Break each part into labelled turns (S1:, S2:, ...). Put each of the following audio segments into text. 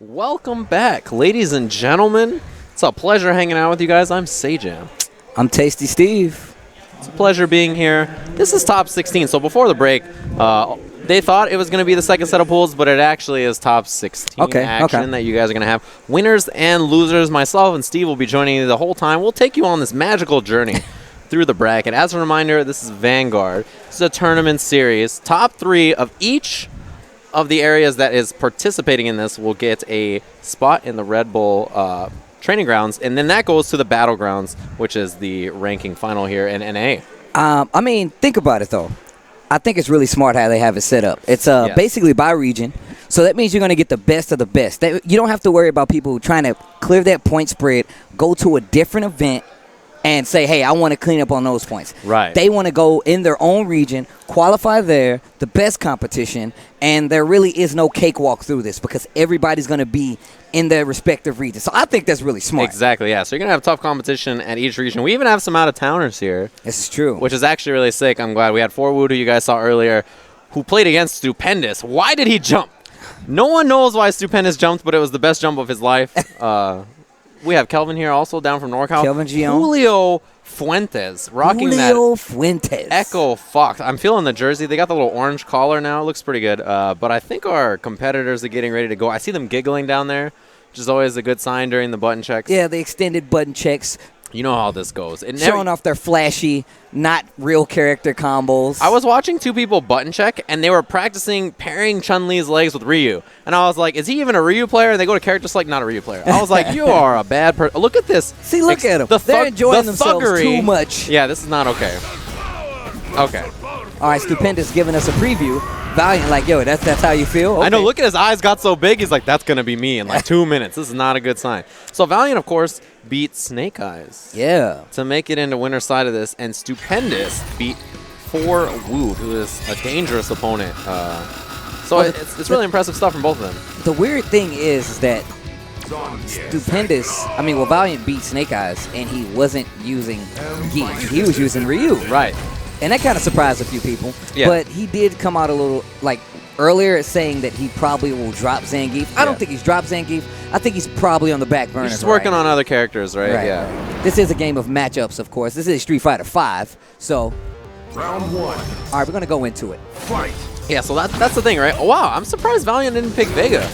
S1: Welcome back, ladies and gentlemen. It's a pleasure hanging out with you guys. I'm Sajam.
S2: I'm Tasty Steve.
S1: It's a pleasure being here. This is top 16. So before the break, they thought it was going to be the second set of pools, but it actually is top 16 action that you guys are going to have. Winners and losers, myself and Steve will be joining you the whole time. We'll take you on this magical journey through the bracket. As a reminder, this is Vanguard. This is a tournament series. Top 3 of each of the areas that is participating in this will get a spot in the Red Bull training grounds, and then that goes to the battlegrounds, which is the ranking final here in NA.
S2: I mean, think about it, though. I think it's really smart how they have it set up. It's basically by region, so that means you're going to get the best of the best. You don't have to worry about people trying to clear that point spread, go to a different event, and say, hey, I want to clean up on those points.
S1: Right.
S2: They want to go in their own region, qualify there, the best competition, and there really is no cakewalk through this because everybody's going to be in their respective regions. So I think that's really smart.
S1: Exactly, yeah. So you're going to have tough competition at each region. We even have some out-of-towners here.
S2: This is true.
S1: Which is actually really sick. I'm glad. We had 4Wood, who you guys saw earlier, who played against Stupendous. Why did he jump? No one knows why Stupendous jumped, but it was the best jump of his life. We have Kelvin here also down from NorCal.
S2: Kelvin Gion.
S1: Julio Fuentes rocking
S2: Julio Fuentes.
S1: Echo Fox. I'm feeling the jersey. They got the little orange collar now. It looks pretty good. But I think our competitors are getting ready to go. I see them giggling down there, which is always a good sign during the button checks.
S2: Yeah, the extended button checks.
S1: You know how this goes.
S2: Showing off their flashy, not real character combos.
S1: I was watching two people button check, and they were practicing pairing Chun-Li's legs with Ryu. And I was like, is he even a Ryu player? And they go to character select, not a Ryu player. I was like, you are a bad person. Look at this.
S2: See, look at them. They're enjoying themselves too much.
S1: Yeah, this is not okay. Okay.
S2: All right, Stupendous giving us a preview. Valiant, like, yo, that's how you feel? Okay.
S1: I know, look at his eyes got so big. He's like, that's going to be me in like 2 minutes. This is not a good sign. So Valiant, of course, beat Snake Eyes.
S2: Yeah.
S1: To make it into winner's side of this. And Stupendous beat 4Wood, who is a dangerous opponent. It's really impressive stuff from both of them.
S2: The weird thing is that Stupendous, Valiant beat Snake Eyes, and he wasn't using Geese. He was using Ryu.
S1: Right.
S2: And that kind of surprised a few people.
S1: Yeah.
S2: But he did come out a little, earlier saying that he probably will drop Zangief. I don't think he's dropped Zangief. I think he's probably on the back burner.
S1: He's just working on other characters, right? Yeah.
S2: This is a game of matchups, of course. This is Street Fighter V. So,
S3: Round 1.
S2: All right, we're going to go into it.
S3: Fight.
S1: Yeah, so that's the thing, right? Oh, wow, I'm surprised Valiant didn't pick Vega.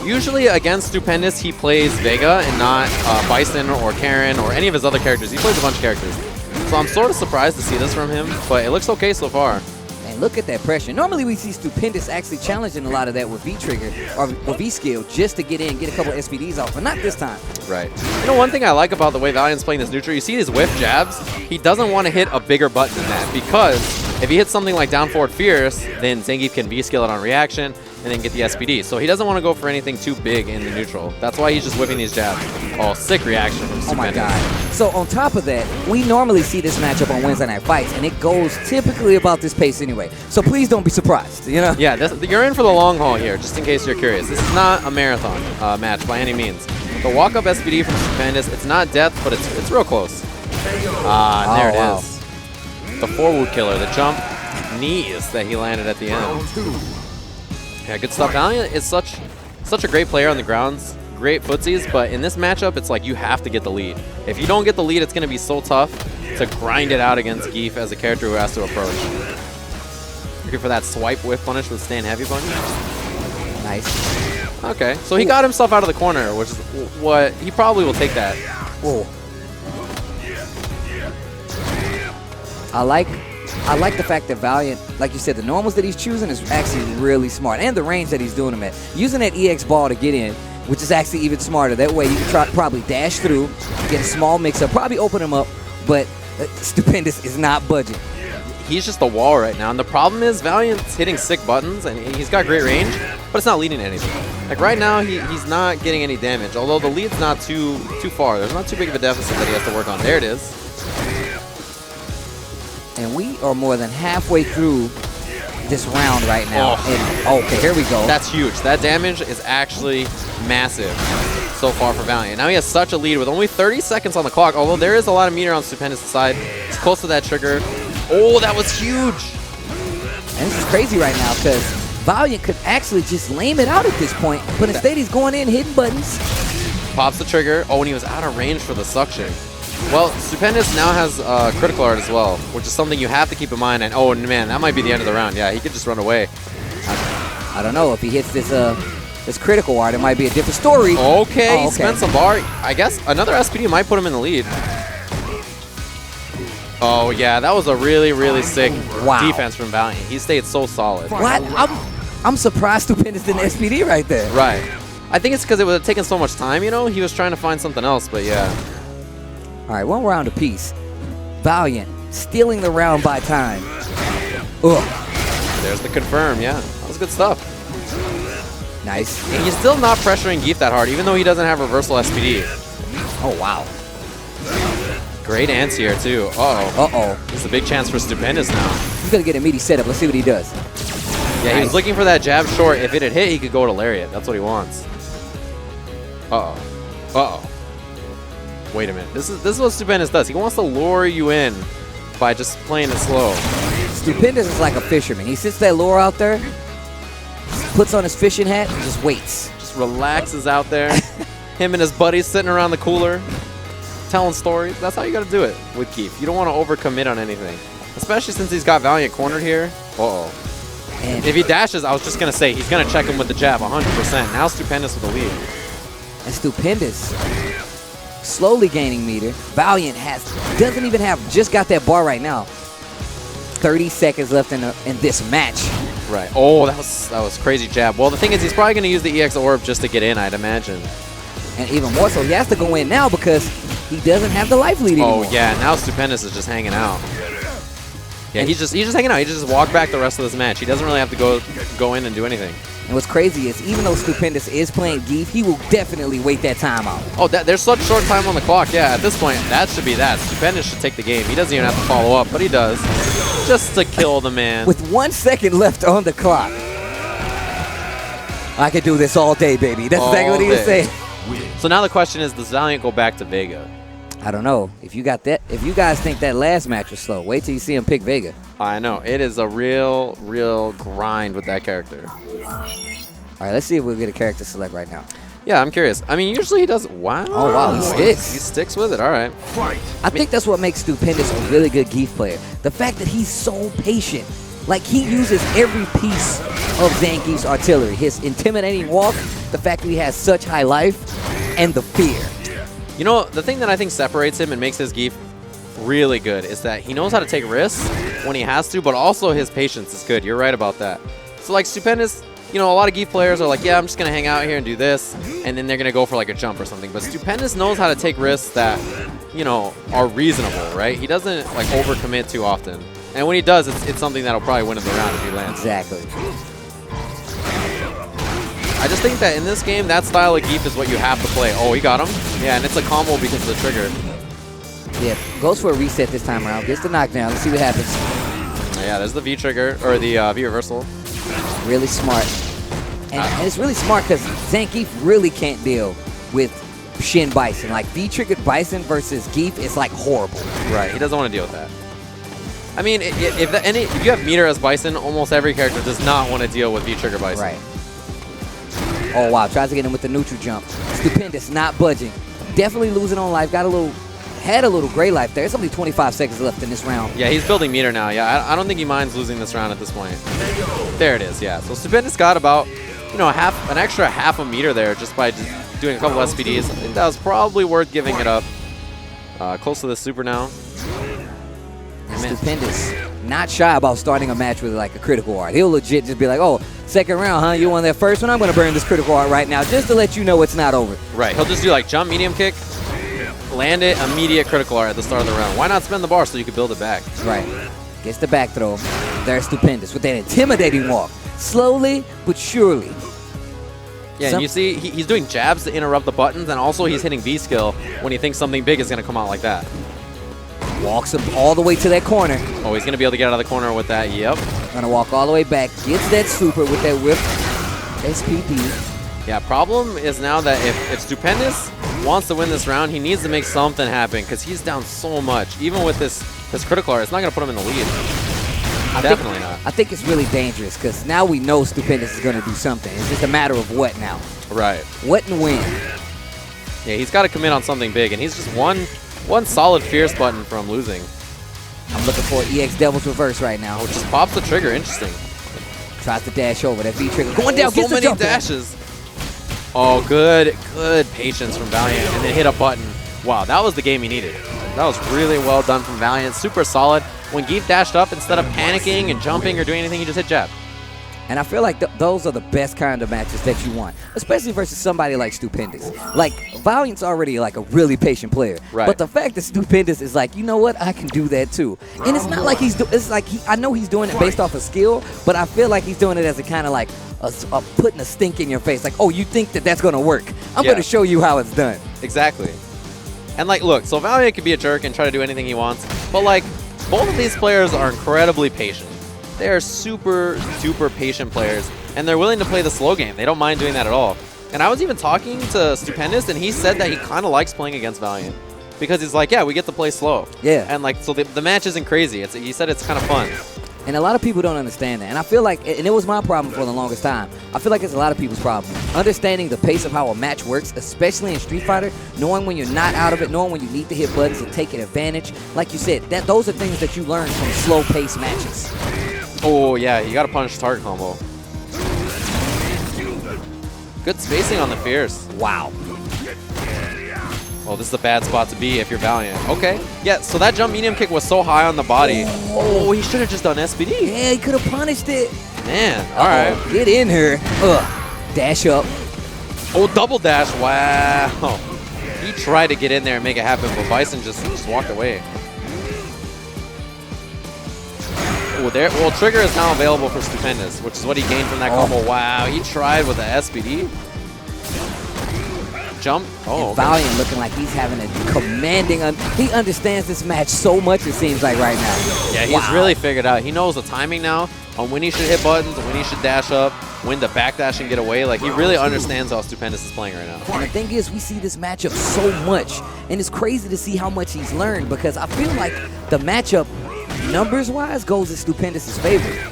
S1: Usually against Stupendous, he plays Vega and not Bison or Karen or any of his other characters. He plays a bunch of characters. So I'm sort of surprised to see this from him, but it looks okay so far.
S2: And look at that pressure. Normally we see Stupendous actually challenging a lot of that with V-Trigger or with V-Skill just to get in, get a couple of SPDs off, but not this time.
S1: Right. You know, one thing I like about the way Valiant's playing this neutral, you see his whiff jabs, he doesn't want to hit a bigger button than that because if he hits something like down forward Fierce, then Zangief can V-Skill it on reaction and then get the SPD. So he doesn't want to go for anything too big in the neutral. That's why he's just whipping these jabs. Oh, sick reaction from Stupendous.
S2: Oh my God. So on top of that, we normally see this matchup on Wednesday Night Fights, and it goes typically about this pace anyway. So please don't be surprised, you know?
S1: Yeah, you're in for the long haul here, just in case you're curious. This is not a marathon match by any means. The walk-up SPD from Stupendous, it's not death, but it's real close. There it is. The 4Wood killer, the jump knees that he landed at the end. Yeah, good stuff. Valiant is such a great player on the grounds, great footsies, but in this matchup, it's like you have to get the lead. If you don't get the lead, it's going to be so tough to grind it out against Geef as a character who has to approach. Looking for that swipe whiff punish with stand heavy punch.
S2: Nice.
S1: Okay, so he got himself out of the corner, which is what he probably will take that.
S2: Whoa. I like the fact that Valiant, like you said, the normals that he's choosing is actually really smart. And the range that he's doing them at. Using that EX ball to get in, which is actually even smarter. That way you can probably dash through, get a small mix-up, probably open him up, but Stupendous is not budging.
S1: He's just a wall right now. And the problem is Valiant's hitting sick buttons, and he's got great range, but it's not leading to anything. Like right now, he's not getting any damage, although the lead's not too far. There's not too big of a deficit that he has to work on. There it is.
S2: And we are more than halfway through this round right now. Okay, here we go.
S1: That's huge. That damage is actually massive so far for Valiant. Now he has such a lead with only 30 seconds on the clock, although there is a lot of meter on Stupendous' side. It's close to that trigger. Oh, that was huge.
S2: And this is crazy right now because Valiant could actually just lame it out at this point, but instead he's going in, hitting buttons.
S1: Pops the trigger. Oh, and he was out of range for the suction. Well, Stupendous now has critical art as well, which is something you have to keep in mind. And oh man, that might be the end of the round. Yeah, he could just run away.
S2: I don't know if he hits this critical art, it might be a different story.
S1: Okay, he spent some bar. I guess another SPD might put him in the lead. Oh yeah, that was a really, really sick defense from Valiant. He stayed so solid.
S2: What? I'm surprised Stupendous didn't SPD right there.
S1: Right. I think it's because it would have taken so much time, you know? He was trying to find something else, but yeah.
S2: All right, 1 round apiece. Valiant stealing the round by time. Ugh.
S1: There's the confirm, yeah. That was good stuff.
S2: Nice.
S1: And he's still not pressuring Geef that hard, even though he doesn't have reversal SPD.
S2: Oh, wow.
S1: Great anti-air, too. Uh-oh.
S2: Uh-oh.
S1: This is a big chance for Stupendous now.
S2: He's going to get a meaty setup. Let's see what he does.
S1: Yeah,
S2: nice.
S1: He was looking for that jab short. If it had hit, he could go to Lariat. That's what he wants. Uh-oh. Uh-oh. Wait a minute. This is what Stupendous does. He wants to lure you in by just playing it slow.
S2: Stupendous is like a fisherman. He sits that lure out there, puts on his fishing hat, and just waits.
S1: Just relaxes out there. Him and his buddies sitting around the cooler, telling stories. That's how you got to do it with Geef. You don't want to overcommit on anything, especially since he's got Valiant cornered here. Uh-oh. And if he dashes, I was just going to say, he's going to check him with the jab 100%. Now Stupendous with the lead.
S2: And Stupendous slowly gaining meter. Valiant doesn't even have, just got that bar right now. 30 seconds left in this match.
S1: Right. Oh, that was crazy jab. Well, the thing is, he's probably going to use the EX orb just to get in, I'd imagine.
S2: And even more so, he has to go in now because he doesn't have the life lead anymore.
S1: Oh yeah, now Stupendous is just hanging out. Yeah, he's just hanging out. He just walk back the rest of this match. He doesn't really have to go in and do anything.
S2: And what's crazy is, even though Stupendous is playing Geef, he will definitely wait that time out.
S1: Oh, there's such short time on the clock. Yeah, at this point, that should be that. Stupendous should take the game. He doesn't even have to follow up, but he does. Just to kill the man.
S2: With 1 second left on the clock. I could do this all day, baby. That's exactly what he was saying.
S1: So now the question is, does Valiant go back to Vega?
S2: I don't know. If you guys think that last match was slow, wait till you see him pick Vega.
S1: I know. It is a real grind with that character.
S2: All right, let's see if we'll get a character select right now.
S1: Yeah, I'm curious. I mean, usually he does. Wow.
S2: Oh, wow. He sticks.
S1: He sticks with it. All right.
S2: I think that's what makes Stupendous a really good Geef player. The fact that he's so patient. Like, he uses every piece of Zangief's artillery. His intimidating walk, the fact that he has such high life, and the fear.
S1: You know, the thing that I think separates him and makes his Geef really good is that he knows how to take risks when he has to, but also his patience is good. You're right about that. So, like, Stupendous, you know, a lot of Geef players are like, yeah, I'm just going to hang out here and do this, and then they're going to go for, like, a jump or something. But Stupendous knows how to take risks that, you know, are reasonable, right? He doesn't, like, overcommit too often. And when he does, it's something that'll probably win him the round if he lands.
S2: Exactly.
S1: I just think that in this game, that style of Geef is what you have to play. Oh, he got him. Yeah, and it's a combo because of the trigger.
S2: Yeah, goes for a reset this time around. Gets the knockdown. Let's see what happens.
S1: Yeah, there's the V trigger, or the V reversal.
S2: Really smart. And it's really smart because Zangief really can't deal with Shin Bison. Like, V-triggered Bison versus Geef is, like, horrible.
S1: Right, he doesn't want to deal with that. I mean, if you have meter as Bison, almost every character does not want to deal with V-trigger Bison.
S2: Right. Oh, wow. Tries to get him with the neutral jump. Stupendous, not budging. Definitely losing on life. Had a little gray life there. There's only 25 seconds left in this round.
S1: Yeah, he's building meter now. Yeah, I don't think he minds losing this round at this point. There it is, yeah. So Stupendous got about, you know, an extra half a meter there just by doing a couple SPDs. I think that was probably worth giving it up. Close to the super now.
S2: Stupendous, not shy about starting a match with, like, a critical art. He'll legit just be like, oh, second round, huh? You won that first one? I'm going to burn this critical art right now just to let you know it's not over.
S1: Right. He'll just do, like, jump, medium kick, land it, immediate critical art at the start of the round. Why not spend the bar so you can build it back?
S2: Right. Gets the back throw. There's Stupendous with that intimidating walk. Slowly but surely.
S1: Yeah, and you see he's doing jabs to interrupt the buttons, and also he's hitting V-skill when he thinks something big is going to come out like that.
S2: Walks him all the way to that corner.
S1: Oh, he's going to be able to get out of the corner with that. Yep.
S2: Gonna walk all the way back. Gets that super with that whip. SPD.
S1: Yeah, problem is now that if Stupendous wants to win this round, he needs to make something happen because he's down so much. Even with this critical art, it's not going to put him in the lead. Definitely not.
S2: I think it's really dangerous because now we know Stupendous is going to do something. It's just a matter of what now.
S1: Right.
S2: What and when.
S1: Yeah, he's got to commit on something big, and he's just one solid Fierce button from losing.
S2: I'm looking for EX Devil's Reverse right now.
S1: Oh, just pops the trigger. Interesting.
S2: Tries to dash over. That V trigger going down.
S1: So many dashes. Oh, good patience from Valiant, and then hit a button. Wow, that was the game he needed. That was really well done from Valiant. Super solid. When Geef dashed up, instead of panicking and jumping or doing anything, he just hit jab.
S2: And I feel like those are the best kind of matches that you want, especially versus somebody like Stupendous. Like, Valiant's already like a really patient player.
S1: Right.
S2: But the fact that Stupendous is like, you know what, I can do that too. And it's not like it's like, I know he's doing it based off of skill, but I feel like he's doing it as a kind of like, putting a stink in your face. Like, oh, you think that that's going to work? I'm going to show you how it's done.
S1: Exactly. And like, look, so Valiant could be a jerk and try to do anything he wants, but like, both of these players are incredibly patient. They are super, super patient players, and they're willing to play the slow game. They don't mind doing that at all. And I was even talking to Stupendous, and he said that he kind of likes playing against Valiant because he's like, yeah, we get to play slow.
S2: Yeah.
S1: And like, so the match isn't crazy. He said it's kind of fun.
S2: And a lot of people don't understand that. And I feel like, and it was my problem for the longest time, I feel like it's a lot of people's problem. Understanding the pace of how a match works, especially in Street Fighter, knowing when you're not out of it, knowing when you need to hit buttons and taking advantage. Like you said, those are things that you learn from slow-paced matches.
S1: Oh, yeah, you got to punish target combo. Good spacing on the Fierce.
S2: Wow.
S1: Oh, this is a bad spot to be if you're Valiant. Okay. Yeah, so that jump medium kick was so high on the body. Oh, he should have just done SPD.
S2: Yeah, he could have punished it.
S1: Man, all right.
S2: Get in here. Dash up.
S1: Oh, double dash. Wow. He tried to get in there and make it happen, but Bison just walked away. Oh, there. Well, trigger is now available for Stupendous, which is what he gained from that combo. Wow, he tried with the SPD. Jump. Oh, okay.
S2: Valiant looking like he's having a commanding. He understands this match so much, it seems like right now.
S1: Yeah, he's really figured out. He knows the timing now on when he should hit buttons, when he should dash up, when to backdash and get away. Like, he really understands how Stupendous is playing right now.
S2: And the thing is, we see this matchup so much, and it's crazy to see how much he's learned because I feel like the matchup, numbers-wise, goes in Stupendous' favor.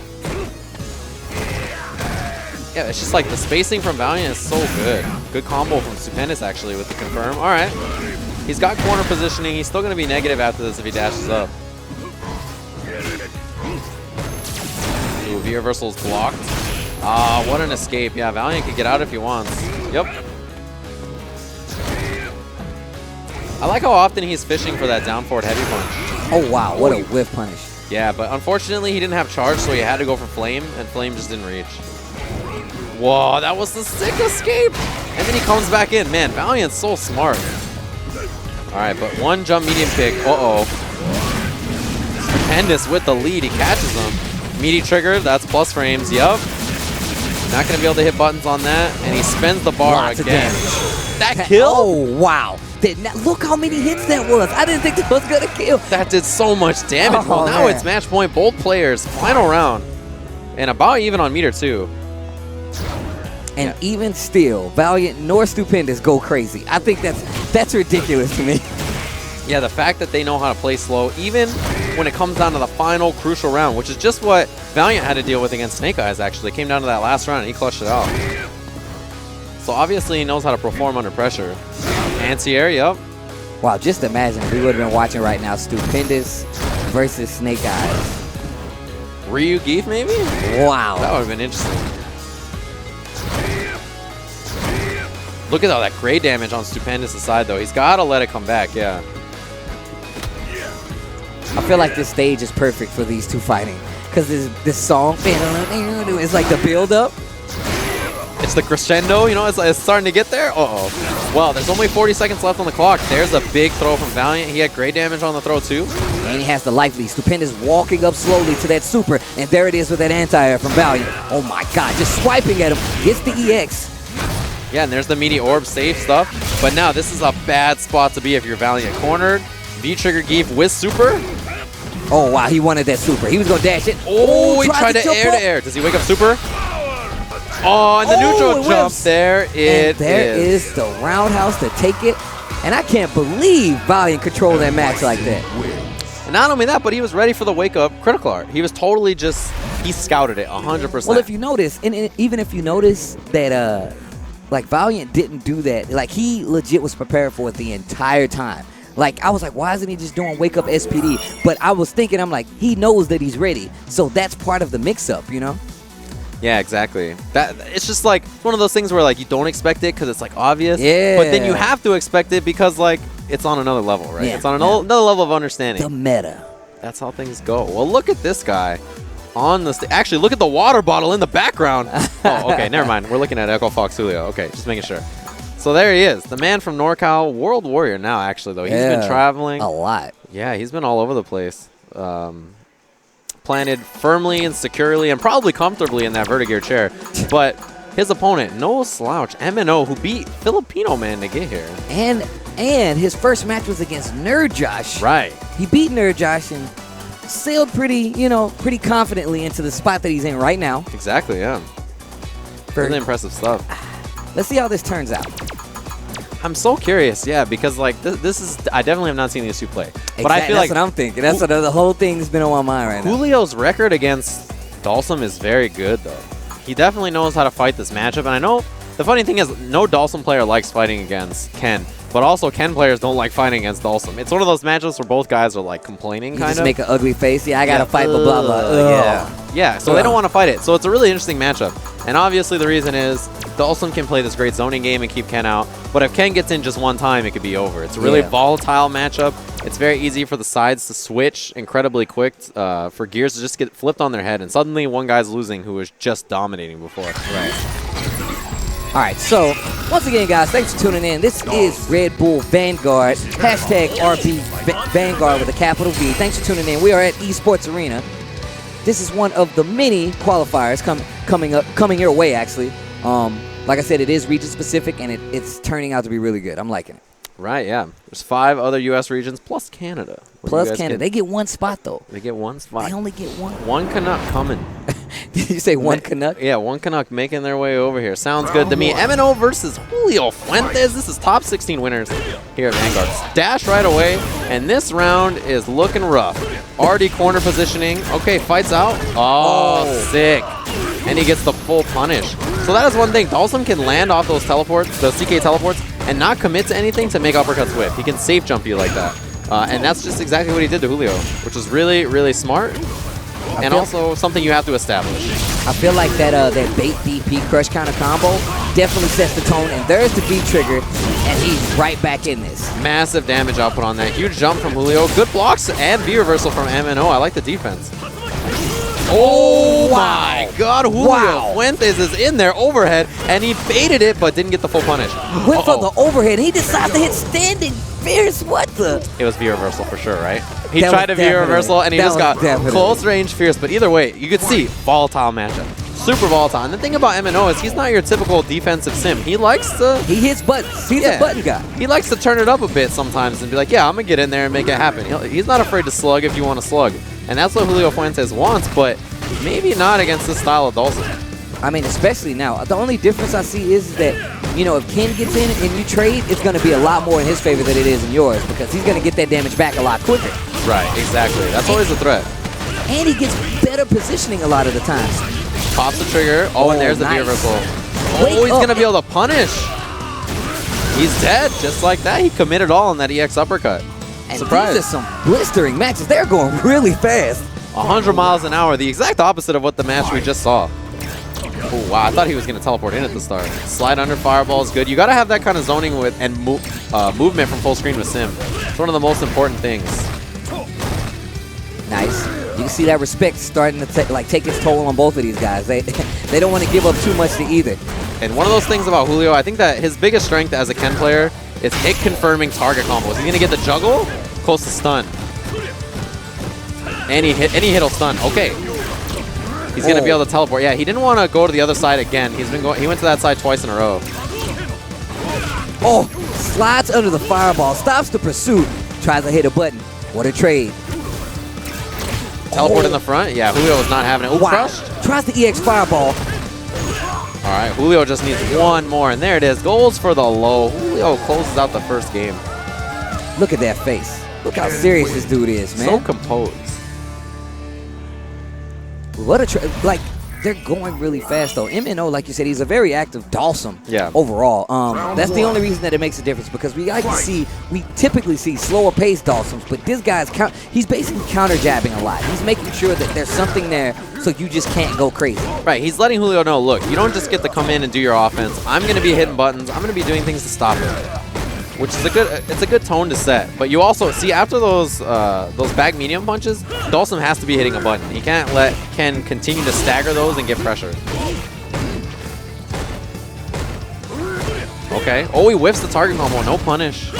S1: Yeah, it's just like the spacing from Valiant is so good. Good combo from Stupendous, actually, with the confirm. All right. He's got corner positioning. He's still going to be negative after this if he dashes up. Ooh, V-reversal's blocked. Ah, what an escape. Yeah, Valiant can get out if he wants. Yep. I like how often he's fishing for that down forward heavy punch.
S2: Oh, wow. What a whiff punish.
S1: Yeah, but unfortunately, he didn't have charge, so he had to go for Flame, and Flame just didn't reach. Whoa, that was the sick escape. And then he comes back in. Man, Valiant's so smart. All right, but one jump medium kick. Uh-oh. Stupendous with the lead. He catches him. Meaty trigger. That's plus frames. Yup. Not going to be able to hit buttons on that. And he spins the bar
S2: Lots
S1: again. That kill?
S2: Oh, wow. Look how many hits that was. I didn't think that was going to kill.
S1: That did so much damage. Well, now it's match point. Both players. Final round. And about even on meter, too.
S2: And even still, Valiant nor Stupendous go crazy. I think that's ridiculous to me.
S1: Yeah, the fact that they know how to play slow, even when it comes down to the final crucial round, which is just what Valiant had to deal with against Snake Eyes, actually. It came down to that last round, and he clutched it out. So obviously he knows how to perform under pressure. Anti-air, yep.
S2: Wow, just imagine we would have been watching right now Stupendous versus Snake Eyes.
S1: Ryu Geef, maybe?
S2: Wow.
S1: That would have been interesting. Look at all that gray damage on Stupendous' side, though. He's got to let it come back, yeah.
S2: I feel like this stage is perfect for these two fighting. Because this song, it's like the build-up.
S1: It's the crescendo, you know, it's starting to get there. Uh-oh. Well, there's only 40 seconds left on the clock. There's a big throw from Valiant. He had great damage on the throw, too.
S2: And he has the life lead. Stupendous walking up slowly to that super. And there it is with that anti-air from Valiant. Oh, my God. Just swiping at him. Gets the EX.
S1: Yeah, and there's the meaty orb, safe stuff. But now this is a bad spot to be if you're Valiant. Cornered. V-trigger Geef with super.
S2: Oh, wow. He wanted that super. He was going to dash it.
S1: Oh, he tried to air to air. Does he wake up super? Oh, and the neutral jump. There it is.
S2: There is the roundhouse to take it. And I can't believe Valiant controlled that match like that.
S1: And Not only that, but he was ready for the wake-up critical art. He was totally just, he scouted it 100%.
S2: Well, if you notice, and even if you notice that, like, Valiant didn't do that. Like, he legit was prepared for it the entire time. Like, I was like, why isn't he just doing wake-up SPD? But I was thinking, I'm like, he knows that he's ready. So that's part of the mix-up, you know?
S1: Yeah, exactly. That it's just like one of those things where like you don't expect it because it's like obvious.
S2: Yeah.
S1: But then you have to expect it because like it's on another level, right?
S2: Yeah,
S1: It's on another level of understanding.
S2: The meta.
S1: That's how things go. Well, look at this guy on the actually, look at the water bottle in the background. Oh, okay, never mind. We're looking at Echo Fox Julio. Okay, just making sure. So there he is, the man from NorCal, World Warrior now. Actually, though, he's been traveling
S2: a lot.
S1: Yeah, he's been all over the place. Planted firmly and securely and probably comfortably in that Vertigear chair. But his opponent, no slouch, MNO, who beat Filipino Man to get here.
S2: And his first match was against Nerd Josh.
S1: Right.
S2: He beat Nerd Josh and sailed pretty confidently into the spot that he's in right now.
S1: Exactly, yeah. Really impressive stuff.
S2: Let's see how this turns out.
S1: I'm so curious, yeah, because like this is, I definitely have not seen these two play.
S2: Exactly.
S1: But I feel
S2: that's
S1: like
S2: what I'm thinking. That's what the whole thing has been on my mind right now.
S1: Julio's record against Dalsum is very good, though. He definitely knows how to fight this matchup, and I know the funny thing is no Dalsum player likes fighting against Ken, but also Ken players don't like fighting against Dalsum. It's one of those matchups where both guys are like complaining, kind of.
S2: Just make an ugly face. Yeah, I gotta fight, blah blah blah.
S1: Yeah. So they don't want to fight it. So it's a really interesting matchup, and obviously the reason is Dalsum can play this great zoning game and keep Ken out, but if Ken gets in just one time, it could be over. It's a really volatile matchup. It's very easy for the sides to switch incredibly quick, for gears to just get flipped on their head, and suddenly one guy's losing who was just dominating before.
S2: All right, so once again, guys, thanks for tuning in. This is Red Bull Vanguard, hashtag RB Vanguard with a capital V. Thanks for tuning in. We are at Esports Arena. This is one of the many qualifiers coming your way, actually. Like I said, it is region specific, and it's turning out to be really good. I'm liking it.
S1: Right, yeah. There's 5 other U.S. regions plus Canada.
S2: Plus Canada. They get one spot, though.
S1: They get one spot.
S2: They only get one.
S1: One Canuck coming.
S2: Did you say one Canuck?
S1: Yeah, one Canuck making their way over here. Sounds good to me. MNO versus Julio Fuentes. This is top 16 winners here at Vanguard. Dash right away, and this round is looking rough. Already corner positioning. Okay, fights out. Oh, sick. And he gets the full punish. So that is one thing. Dalsum can land off those teleports, those CK teleports, and not commit to anything to make uppercuts whip. He can safe jump you like that. And that's just exactly what he did to Julio, which is really, really smart. And also something you have to establish.
S2: I feel like that bait DP crush counter combo definitely sets the tone. And there's the V trigger, and he's right back in this.
S1: Massive damage output on that. Huge jump from Julio. Good blocks and V reversal from MNO. I like the defense. Oh my God, Julio Fuentes is in there overhead, and he baited it but didn't get the full punish.
S2: Went for the overhead. He decided to hit standing fierce. What the?
S1: It was V reversal for sure, right? He tried to V reversal, and he just got close range fierce. But either way, you could see volatile matchup. Super volatile. And the thing about MNO is he's not your typical defensive sim. He likes to...
S2: He hits buttons. He's a button guy.
S1: He likes to turn it up a bit sometimes and be like, yeah, I'm going to get in there and make it happen. He's not afraid to slug if you want to slug. And that's what Julio Fuentes wants, but maybe not against this style of Dalsum.
S2: I mean, especially now. The only difference I see is that, you know, if Ken gets in and you trade, it's going to be a lot more in his favor than it is in yours because he's going to get that damage back a lot quicker.
S1: Right, exactly. That's always a threat.
S2: And he gets better positioning a lot of the times.
S1: Pops the trigger. Oh, and there's the V reversal. Oh, he's going to be able to punish. He's dead. Just like that. He committed all in that EX uppercut.
S2: And these are some blistering matches. They're going really fast.
S1: 100 miles an hour. The exact opposite of what the match we just saw. Oh, wow. I thought he was going to teleport in at the start. Slide under fireball is good. You got to have that kind of zoning with and movement from full screen with Sim. It's one of the most important things.
S2: Nice. You can see that respect starting to take its toll on both of these guys. They don't want to give up too much to either.
S1: And one of those things about Julio, I think that his biggest strength as a Ken player is hit confirming target combos. He's going to get the juggle, close to stun. Any hit'll stun. Okay. He's going to be able to teleport. Yeah, he didn't want to go to the other side again. He went to that side twice in a row.
S2: Oh, slides under the fireball, stops the pursuit, tries to hit a button. What a trade.
S1: Teleport in the front? Yeah, Julio was not having it. Ooh, crushed.
S2: Tries the EX fireball.
S1: All right, Julio just needs one more, and there it is. Goals for the low. Julio closes out the first game.
S2: Look at that face. Look how serious this dude is, man.
S1: So composed.
S2: What a like. They're going really fast, though. MNO, like you said, he's a very active Dawson overall. That's the only reason that it makes a difference, because we typically see slower paced Dawsons, but this guy's he's basically counter jabbing a lot. He's making sure that there's something there so you just can't go crazy.
S1: Right, he's letting Julio know, look, you don't just get to come in and do your offense. I'm going to be hitting buttons. I'm going to be doing things to stop it, which is a good tone to set. But you also see, after those back medium punches, Dawson has to be hitting a button. He can't let Ken continue to stagger those and get pressure. Okay. Oh, he whiffs the target combo. No punish.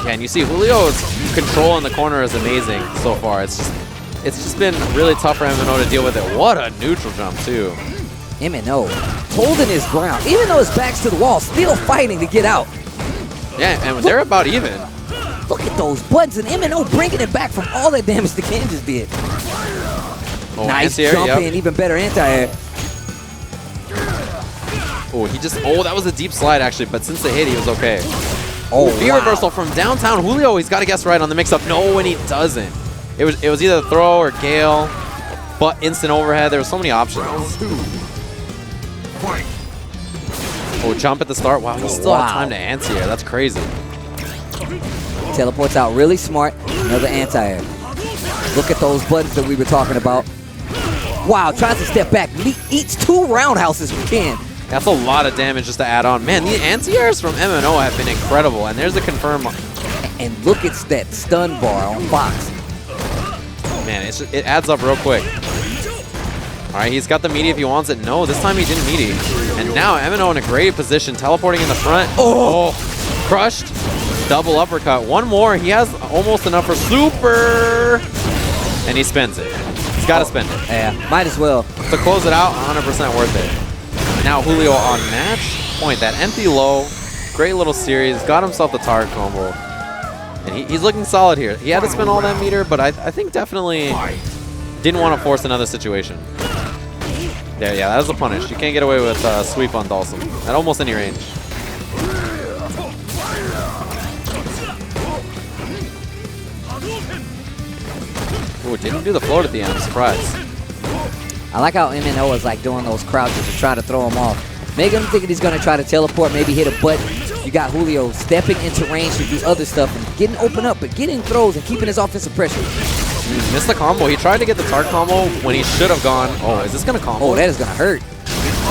S1: Yeah, and you see Julio's control in the corner is amazing so far. It's just been really tough for MNO to deal with it. What a neutral jump too.
S2: MNO holding his ground, even though his back's to the wall, still fighting to get out.
S1: Yeah, and they're about even.
S2: Look at those buttons, and MNO bringing it back from all that damage the Ken just did.
S1: Oh,
S2: nice jump in, even better anti-air.
S1: Oh, that was a deep slide actually, but since the hit, he was okay.
S2: Oh,
S1: V reversal from downtown. Julio, he's got to guess right on the mix-up. No, and he doesn't. It was either throw or Gale, but instant overhead. There were so many options. Oh, jump at the start. Wow, he still had time to anti-air. That's crazy.
S2: Teleports out really smart. Another anti-air. Look at those buttons that we were talking about. Wow, tries to step back. Eats 2 roundhouses we can.
S1: That's a lot of damage just to add on. Man, the anti-airs from MNO have been incredible, and there's a confirm.
S2: And look at that stun bar on Fox.
S1: Man, it adds up real quick. All right, he's got the meaty if he wants it. No, this time he didn't meaty. And now MNO in a great position, teleporting in the front. Oh, crushed. Double uppercut. One more. He has almost enough for super. And he spends it. He's got to spend it.
S2: Yeah, might as well.
S1: To close it out, 100% worth it. Now Julio on match point. That empty low. Great little series. Got himself the target combo. And he's looking solid here. He had to spend all that meter, but I think definitely didn't want to force another situation. There, yeah, that was a punish. You can't get away with sweep on Dawson at almost any range. Ooh, didn't do the float at the end. I'm surprised.
S2: I like how MNO is like doing those crouches to try to throw him off. Making him thinking he's going to try to teleport, maybe hit a button. You got Julio stepping into range to do other stuff and getting open up, but getting throws and keeping his offensive pressure.
S1: Missed the combo. He tried to get the target combo when he should have gone. Oh, is this going to combo?
S2: Oh, that is going to hurt.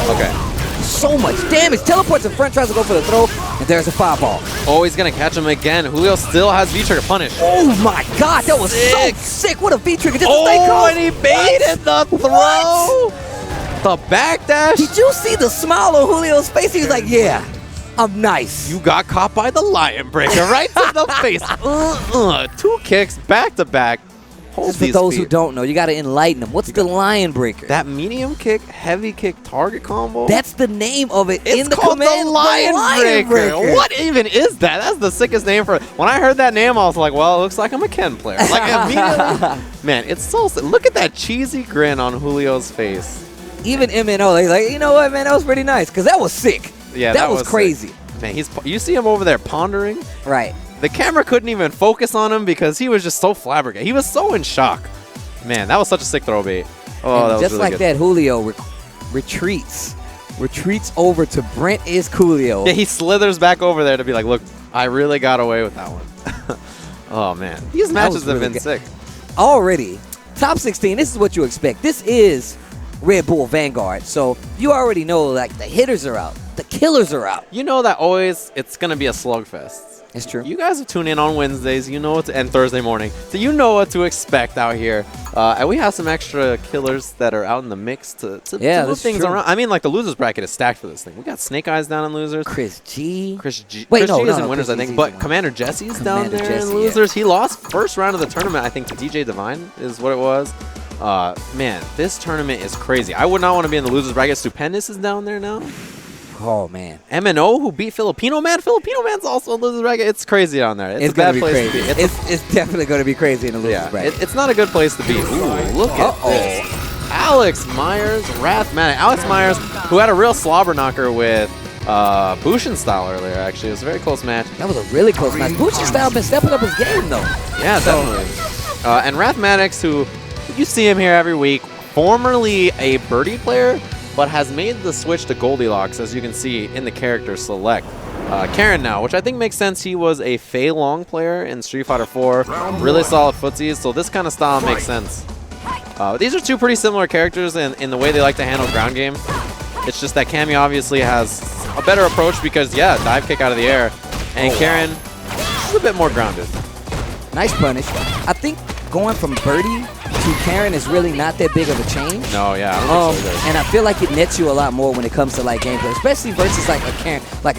S1: Okay.
S2: So much damage. Teleports in front, tries to go for the throw, and there's a fireball.
S1: Oh, he's going to catch him again. Julio still has V-Trigger punish.
S2: Oh my God, that was so sick. What a V-Trigger. Just a stay
S1: close. And he baited the throw. What? The backdash.
S2: Did you see the smile on Julio's face? He was like, yeah, I'm nice.
S1: You got caught by the Lion Breaker right to the face. 2 kicks back to back.
S2: Just for those who don't know, you got to enlighten them. What's the Lion Breaker?
S1: That medium kick, heavy kick, target combo?
S2: That's the name of it in the
S1: called
S2: command.
S1: The Lion Breaker. What even is that? That's the sickest name for it. When I heard that name, I was like, well, it looks like I'm a Ken player. Like, immediately. Man, it's so sick. Look at that cheesy grin on Julio's face.
S2: Even MNO, they're like, you know what, man, that was pretty nice, because that was sick.
S1: Yeah,
S2: that was crazy.
S1: Sick. Man, you see him over there pondering.
S2: Right.
S1: The camera couldn't even focus on him because he was just so flabbergasted. He was so in shock. Man, that was such a sick throw bait. Oh, that was
S2: just
S1: really
S2: like
S1: good.
S2: that, Julio retreats over to Brent is Coolio.
S1: Yeah, he slithers back over there to be like, look, I really got away with that one. Oh, man. These matches have been sick.
S2: Already, top 16, this is what you expect. This is Red Bull Vanguard. So you already know, like, the hitters are out. The killers are out.
S1: You know that always it's going to be a slugfest.
S2: It's true.
S1: You guys have tuned in on Wednesdays, you know, and Thursday morning, so you know what to expect out here. And we have some extra killers that are out in the mix to move things around. I mean, like, the losers bracket is stacked for this thing. We got Snake Eyes down in losers.
S2: Chris G.
S1: Wait, Chris G is in winners, I think. But
S2: Commander
S1: Commander Jesse's down there in losers. Yeah. He lost first round of the tournament, I think, to DJ Divine is what it was. Man, this tournament is crazy. I would not want to be in the losers bracket. Stupendous is down there now.
S2: Oh, man.
S1: MNO, who beat Filipino Man. Filipino Man's also in the losers bracket. It's crazy down there. It's a bad place to be.
S2: It's definitely going to be crazy in the losers bracket.
S1: It's not a good place to be. Ooh, look at this. Alex Myers, Rathmatics. Alex Myers, who had a real slobber knocker with Bushin style earlier, actually. It was a very close match.
S2: That was a really close match. Bushin style been stepping up his game, though.
S1: Yeah, definitely. And Rathmatics, who you see him here every week, formerly a birdie player, but has made the switch to Goldilocks, as you can see in the character select. Karen now, which I think makes sense. He was a Fei Long player in Street Fighter 4. Really solid footsies, so this kind of style makes sense. These are two pretty similar characters in the way they like to handle ground game. It's just that Cammy obviously has a better approach because, yeah, dive kick out of the air. And Karen is a bit more grounded.
S2: Nice punish. I think going from birdie to Karen is really not that big of a change.
S1: No, yeah. I don't think so
S2: and I feel like it nets you a lot more when it comes to like gameplay, especially versus like a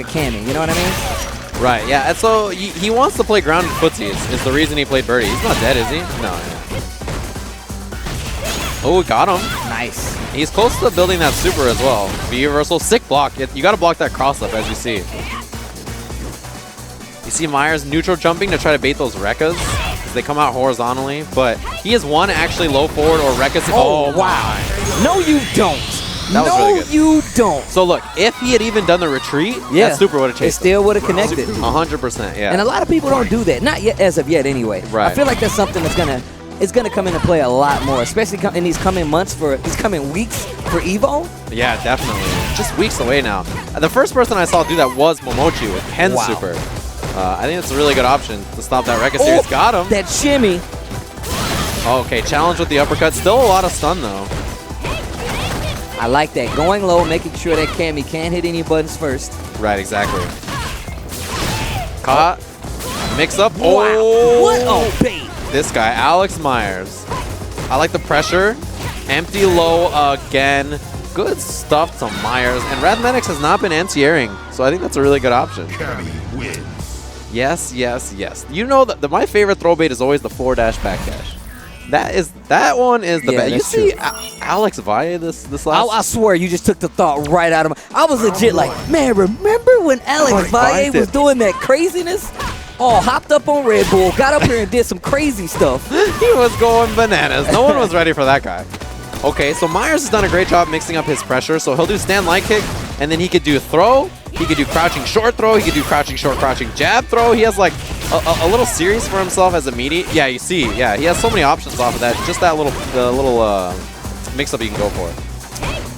S2: Cammy. You know what I mean?
S1: Right. Yeah. And so he wants to play grounded footsies. Is the reason he played birdie. He's not dead, is he? No. Yeah. Oh, got him.
S2: Nice.
S1: He's close to building that super as well. V reversal, sick block. You got to block that cross up, as you see. You see Myers neutral jumping to try to bait those Rekkas. They come out horizontally, but he is one actually low forward or Rekka.
S2: Oh, wow. No, you don't.
S1: That was really good.
S2: No, you don't.
S1: So look, if he had even done the retreat, that super would have chased
S2: it still would have connected.
S1: 100%, yeah.
S2: And a lot of people don't do that. Not yet, as of yet, anyway.
S1: Right.
S2: I feel like that's something that's gonna come into play a lot more, especially in these coming months these coming weeks for Evo.
S1: Yeah, definitely. Just weeks away now. The first person I saw do that was Momochi with Ken Super. I think it's a really good option to stop that Rekka series. Got him.
S2: That shimmy.
S1: Okay, challenge with the uppercut. Still a lot of stun, though.
S2: I like that. Going low, making sure that Cammy can't hit any buttons first.
S1: Right, exactly. Caught. Mix up.
S2: Wow.
S1: Oh!
S2: What a bait.
S1: This guy, Alex Myers. I like the pressure. Empty low again. Good stuff to Myers. And Rathmatics has not been anti-airing, so I think that's a really good option. Yes, yes, yes. You know that my favorite throw bait is always the forward dash backdash. That one is the best. You see Alex Valle this last.
S2: I swear you just took the thought right out of my. I was legit like, man, remember when Alex Valle was doing that craziness? Oh, hopped up on Red Bull, got up here and did some crazy stuff.
S1: He was going bananas. No one was ready for that guy. Okay, so Myers has done a great job mixing up his pressure. So he'll do stand light kick, and then he could do throw. He could do crouching short throw. He could do crouching short, crouching jab throw. He has like a little series for himself as a meaty. Yeah, you see. Yeah, he has so many options off of that. Just that little mix up you can go for.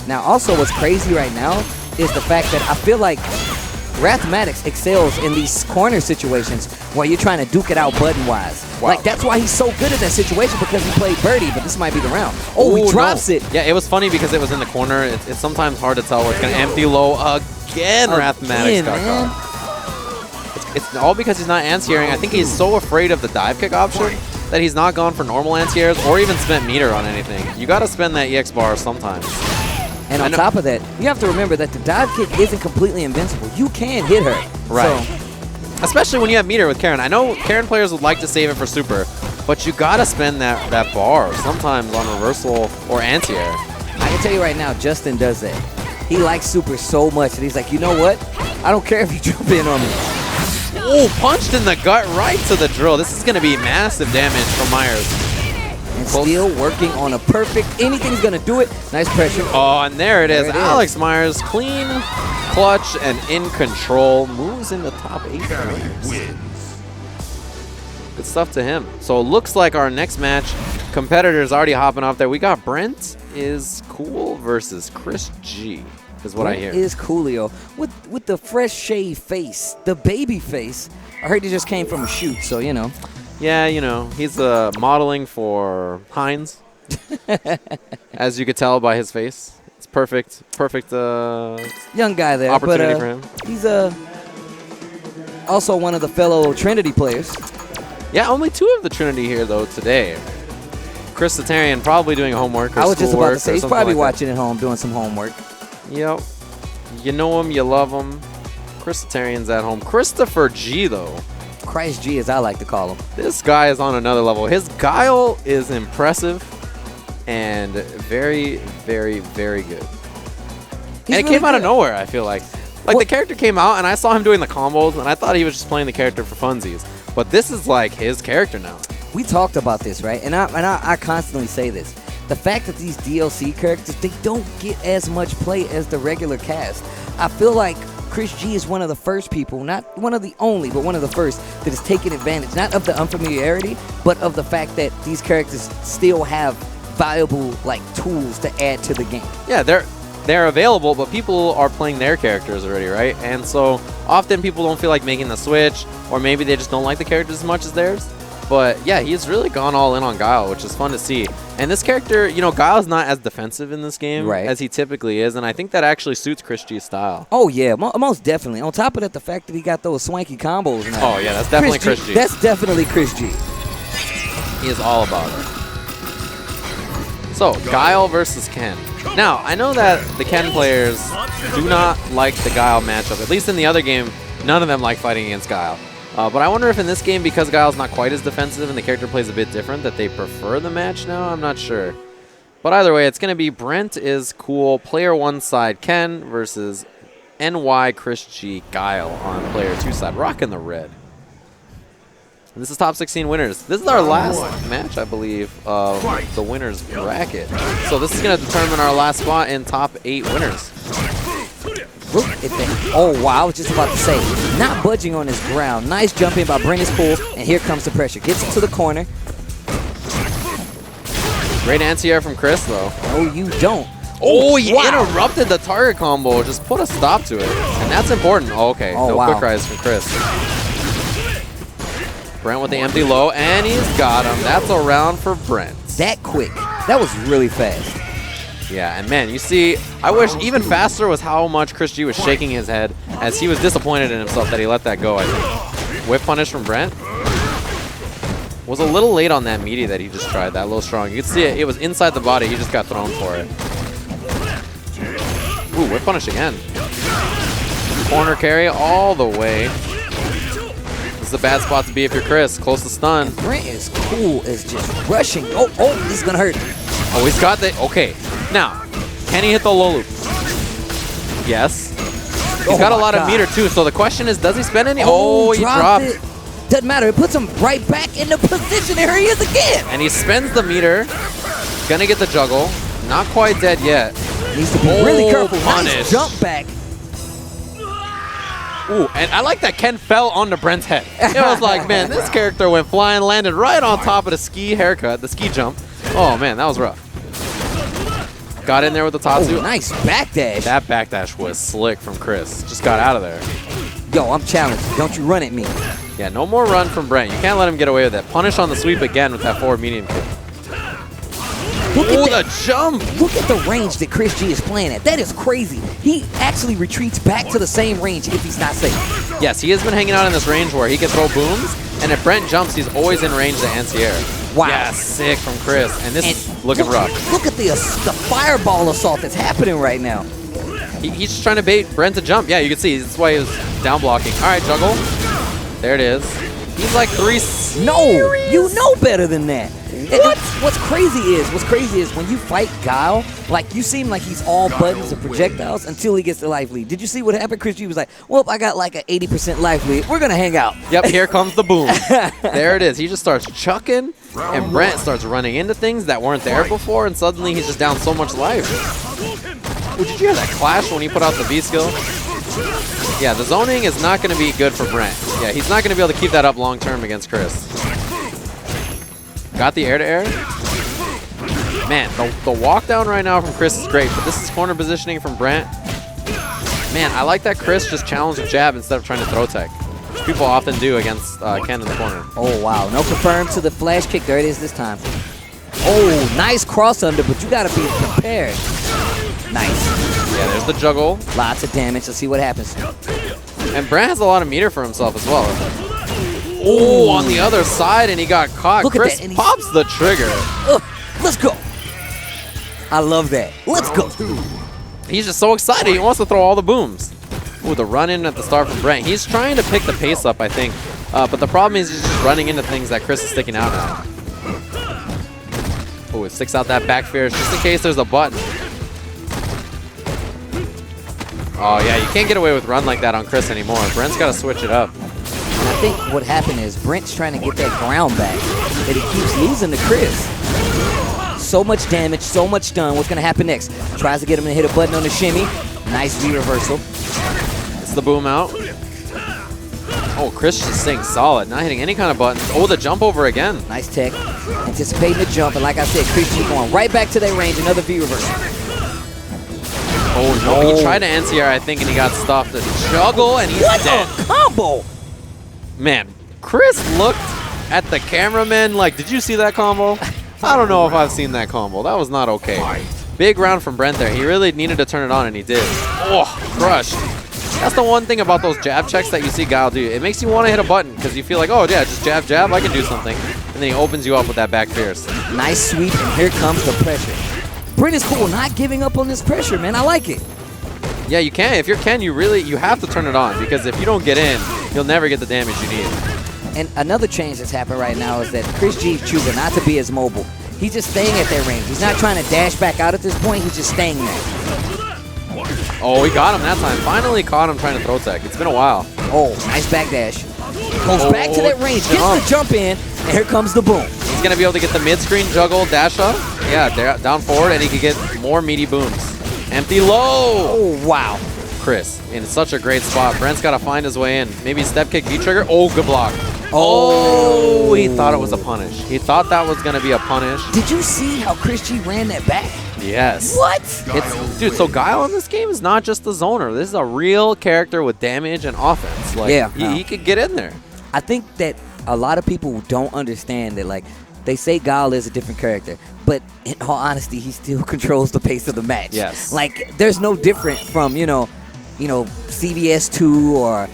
S2: Now, also what's crazy right now is the fact that I feel like Rathmatics excels in these corner situations where you're trying to duke it out button-wise.
S1: Wow.
S2: Like, that's why he's so good at that situation, because he played birdie, but this might be the round. Oh, he drops it.
S1: Yeah, it was funny because it was in the corner. It's sometimes hard to tell where it's going to empty low again. Rathmatics got caught. It's all because he's not anti-airing. I think he's so afraid of the dive kick option that he's not gone for normal anti-airs or even spent meter on anything. You got to spend that EX bar sometimes.
S2: And on top of that, you have to remember that the dive kick isn't completely invincible. You can hit her.
S1: Right. So, especially when you have meter with Karen. I know Karen players would like to save it for super, but you got to spend that bar sometimes on reversal or anti-air.
S2: I can tell you right now, Justin does that. He likes super so much that he's like, you know what? I don't care if you jump in on me.
S1: Oh, punched in the gut right to the drill. This is going to be massive damage from Myers.
S2: And still working on a perfect, anything's going to do it. Nice pressure.
S1: Oh, and there it is. Alex Myers, clean, clutch, and in control. Moves in the top 8. Good stuff to him. So it looks like our next match, competitors already hopping off there. We got Brent is cool versus Chris G, is what I hear.
S2: Is Julio with the fresh shaved face, the baby face. I heard he just came from a shoot, so you know.
S1: Yeah, you know, he's modeling for Heinz, as you could tell by his face. It's perfect
S2: young guy there,
S1: opportunity for him.
S2: He's also one of the fellow Trinity players.
S1: Yeah, only 2 of the Trinity here, though, today. Chris Satarian probably doing homework or
S2: I was just about to say, he's probably
S1: like
S2: watching at home doing some homework.
S1: Yep. You know him, you love him. Chris Satarian's at home. Christopher G, though.
S2: Christ G, as I like to call him.
S1: This guy is on another level. His guile is impressive and very, very, very good. And it came out of nowhere, I feel like. Like, the character came out, and I saw him doing the combos, and I thought he was just playing the character for funsies. But this is, like, his character now.
S2: We talked about this, right? And I constantly say this. The fact that these DLC characters, they don't get as much play as the regular cast. I feel like Chris G is one of the first people, not one of the only, but one of the first that has taken advantage, not of the unfamiliarity, but of the fact that these characters still have valuable like tools to add to the game.
S1: Yeah, they're available, but people are playing their characters already, right? And so often people don't feel like making the switch, or maybe they just don't like the characters as much as theirs. But yeah, he's really gone all in on Guile, which is fun to see. And this character, you know, Guile's not as defensive in this game as he typically is, and I think that actually suits Chris G's style.
S2: Oh yeah, most definitely. On top of that, the fact that he got those swanky combos now.
S1: Oh yeah, that's definitely Chris G.
S2: That's definitely Chris G.
S1: He is all about it. So, Guile versus Ken. Now, I know that the Ken players do not like the Guile matchup. At least in the other game, none of them like fighting against Guile. But I wonder if in this game, because Guile's not quite as defensive and the character plays a bit different, that they prefer the match now? I'm not sure. But either way, it's going to be Brent is cool, player 1 side Ken versus NY Chris G Guile on player 2 side. Rocking the red. And this is top 16 winners. This is our last match, I believe, of the winners bracket. So this is going to determine our last spot in top 8 winners.
S2: Look at that. Oh, wow. I was just about to say, not budging on his ground. Nice jump in by Brent is cool, and here comes the pressure. Gets into the corner.
S1: Great anti-air from Chris, though.
S2: Oh, you don't.
S1: Oh, he interrupted the target combo. Just put a stop to it. And that's important. Oh, okay.
S2: Oh,
S1: no
S2: wow.
S1: quick rise from Chris. Brent with the empty low, and he's got him. That's a round for Brent.
S2: That quick. That was really fast.
S1: Yeah, and man, you see, I wish even faster was how much Chris G was shaking his head as he was disappointed in himself that he let that go, I think. Whip punish from Brent. Was a little late on that meaty that he just tried, that low strong. You could see it was inside the body, he just got thrown for it. Ooh, whip punish again. Corner carry all the way. This is a bad spot to be if you're Chris, close to stun.
S2: And Brent is cool, is just rushing. Oh, this is gonna hurt.
S1: Oh, he's got the, okay. Now, can he hit the low loop? Yes. He's got a lot of meter too, so the question is, does he spend any? Oh, he dropped.
S2: It. Doesn't matter, it puts him right back in the position. There he is again.
S1: And he spends the meter. Gonna get the juggle. Not quite dead yet.
S2: Needs to be really careful.
S1: Punish.
S2: Nice jump back.
S1: Ooh, and I like that Ken fell onto Brent's head. It was like, man, this character went flying, landed right on top of the ski haircut, the ski jump. Oh man, that was rough. Got in there with the Tatsu.
S2: Oh, nice backdash.
S1: That backdash was slick from Chris. Just got out of there.
S2: Yo, I'm challenged. Don't you run at me.
S1: Yeah, no more run from Brent. You can't let him get away with that. Punish on the sweep again with that forward medium kick.
S2: Look at
S1: the jump.
S2: Look at the range that Chris G is playing at. That is crazy. He actually retreats back to the same range if he's not safe.
S1: Yes, he has been hanging out in this range where he can throw booms, and if Brent jumps, he's always in range to anti-air.
S2: Wow.
S1: Yeah, sick from Chris. And this is looking rough.
S2: Look at the fireball assault that's happening right now.
S1: He's just trying to bait Brent to jump. Yeah, you can see. That's why he was down blocking. All right, juggle. There it is. He's like 3.
S2: No, you know better than that. What? What's crazy is when you fight Guile, like you seem like he's all buttons and projectiles until he gets the life lead. Did you see what happened? Chris G was like, well, I got like an 80% life lead. We're going to hang out.
S1: Yep, here comes the boom. There it is. He just starts chucking, and Brent starts running into things that weren't there before, and suddenly he's just down so much life. Ooh, did you hear that clash when he put out the V skill? Yeah, the zoning is not going to be good for Brent. Yeah, he's not going to be able to keep that up long term against Chris. Got the air-to-air. Man, the walk down right now from Chris is great, but this is corner positioning from Brent. Man, I like that Chris just challenged the jab instead of trying to throw tech, which people often do against Ken in the corner.
S2: Oh, wow. No confirm to the flash kick. There it is this time. Oh, nice cross under, but you got to be prepared. Nice.
S1: Yeah, there's the juggle.
S2: Lots of damage. Let's see what happens.
S1: And Brent has a lot of meter for himself as well. Oh, on the other side, and he got caught.
S2: Look
S1: Chris
S2: at that,
S1: pops the trigger.
S2: Let's go. I love that. Let's go.
S1: He's just so excited. He wants to throw all the booms. Ooh, the run-in at the start from Brent. He's trying to pick the pace up, I think. But the problem is he's just running into things that Chris is sticking out at. Oh, it sticks out that back fierce just in case there's a button. Oh, yeah, you can't get away with run like that on Chris anymore. Brent's got to switch it up.
S2: And I think what happened is Brent's trying to get that ground back, that he keeps losing to Chris. So much damage, so much stun. What's going to happen next? Tries to get him to hit a button on the shimmy. Nice V reversal.
S1: This the boom out. Oh, Chris just staying solid, not hitting any kind of buttons. Oh, the jump over again.
S2: Nice tech. Anticipating the jump, and like I said, Chris G going right back to that range. Another V reverse.
S1: Oh, no. He tried to anti-air, I think, and he got stuffed. The juggle, and he's dead.
S2: What a combo!
S1: Man, Chris looked at the cameraman like, did you see that combo? I don't know if I've seen that combo. That was not okay. Big round from Brent there. He really needed to turn it on, and he did. Oh, crushed. That's the one thing about those jab checks that you see Guile do. It makes you want to hit a button because you feel like, oh, yeah, just jab, jab, I can do something. And then he opens you up with that back fierce.
S2: Nice sweep, and here comes the pressure. Brent is cool, not giving up on this pressure, man. I like it.
S1: Yeah, you can. If you're Ken, you have to turn it on because if you don't get in, you'll never get the damage you need.
S2: And another change that's happened right now is that Chris G is choosing not to be as mobile. He's just staying at that range. He's not trying to dash back out at this point. He's just staying there.
S1: Oh, he got him that time. Finally caught him trying to throw tech. It's been a while.
S2: Oh, nice back dash. Goes back to that range, gets the jump in, and here comes the boom.
S1: He's going to be able to get the mid-screen juggle dash up. Yeah, down forward, and he can get more meaty booms. Empty low.
S2: Oh, wow.
S1: Chris in such a great spot. Brent's got to find his way in. Maybe step kick V-trigger. Oh, good block. Oh, he thought it was a punish. He thought that was going to be a punish.
S2: Did you see how Chris G ran that back?
S1: Yes.
S2: What?
S1: Dude, so Guile in this game is not just the zoner. This is a real character with damage and offense. Like,
S2: yeah.
S1: He could get in there.
S2: I think that a lot of people don't understand that, like, they say Guile is a different character, but in all honesty, he still controls the pace of the match.
S1: Yes.
S2: Like, there's no different from, you know, CVS 2 or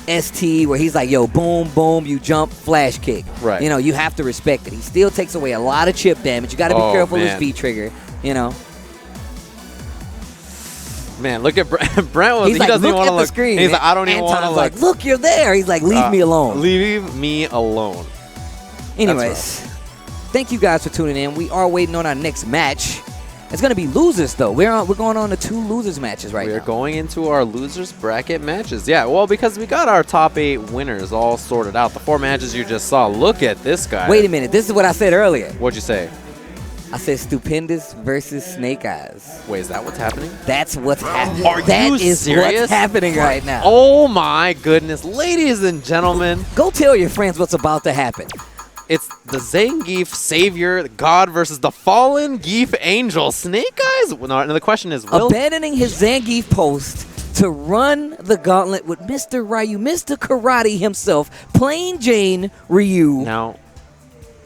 S2: ST where he's like, yo, boom, boom, you jump, flash kick.
S1: Right.
S2: You know, you have to respect it. He still takes away a lot of chip damage. You got to be careful with his V-trigger, you know.
S1: Man, look at Brent. He
S2: like,
S1: doesn't even want to look.
S2: Screen,
S1: he's like, I don't even want to look.
S2: Like, look, you're there. He's like, leave me alone.
S1: Leave me alone.
S2: Anyways, thank you guys for tuning in. We are waiting on our next match. It's going to be losers, though. We're going on to 2 losers matches right now.
S1: We're going into our losers bracket matches. Yeah, well, because we got our top 8 winners all sorted out. The 4 matches you just saw. Look at this guy.
S2: Wait a minute. This is what I said earlier.
S1: What'd you say?
S2: I said Stupendous versus Snake Eyes.
S1: Wait, is that what's happening?
S2: That's what's happening.
S1: Are you serious?
S2: What's happening right now.
S1: Oh, my goodness. Ladies and gentlemen.
S2: Go tell your friends what's about to happen.
S1: It's the Zangief Savior, God versus the fallen Geef Angel. Snake Eyes? And the question is,
S2: abandoning his Zangief post to run the gauntlet with Mr. Ryu, Mr. Karate himself, Plain Jane Ryu.
S1: Now,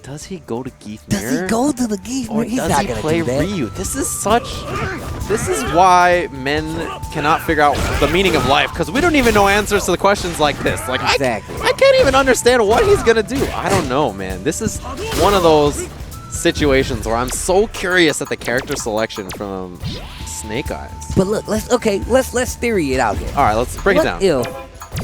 S1: does he go to Geef
S2: Mirror? Does he go to the Geef Mirror?
S1: He's not going to play Ryu. This is why men cannot figure out the meaning of life, because we don't even know answers to the questions like this. Like,
S2: exactly.
S1: I can't even understand what he's going to do. I don't know, man. This is one of those situations where I'm so curious at the character selection from Snake Eyes.
S2: But look, let's theory it out here.
S1: All right, let's break it down.
S2: If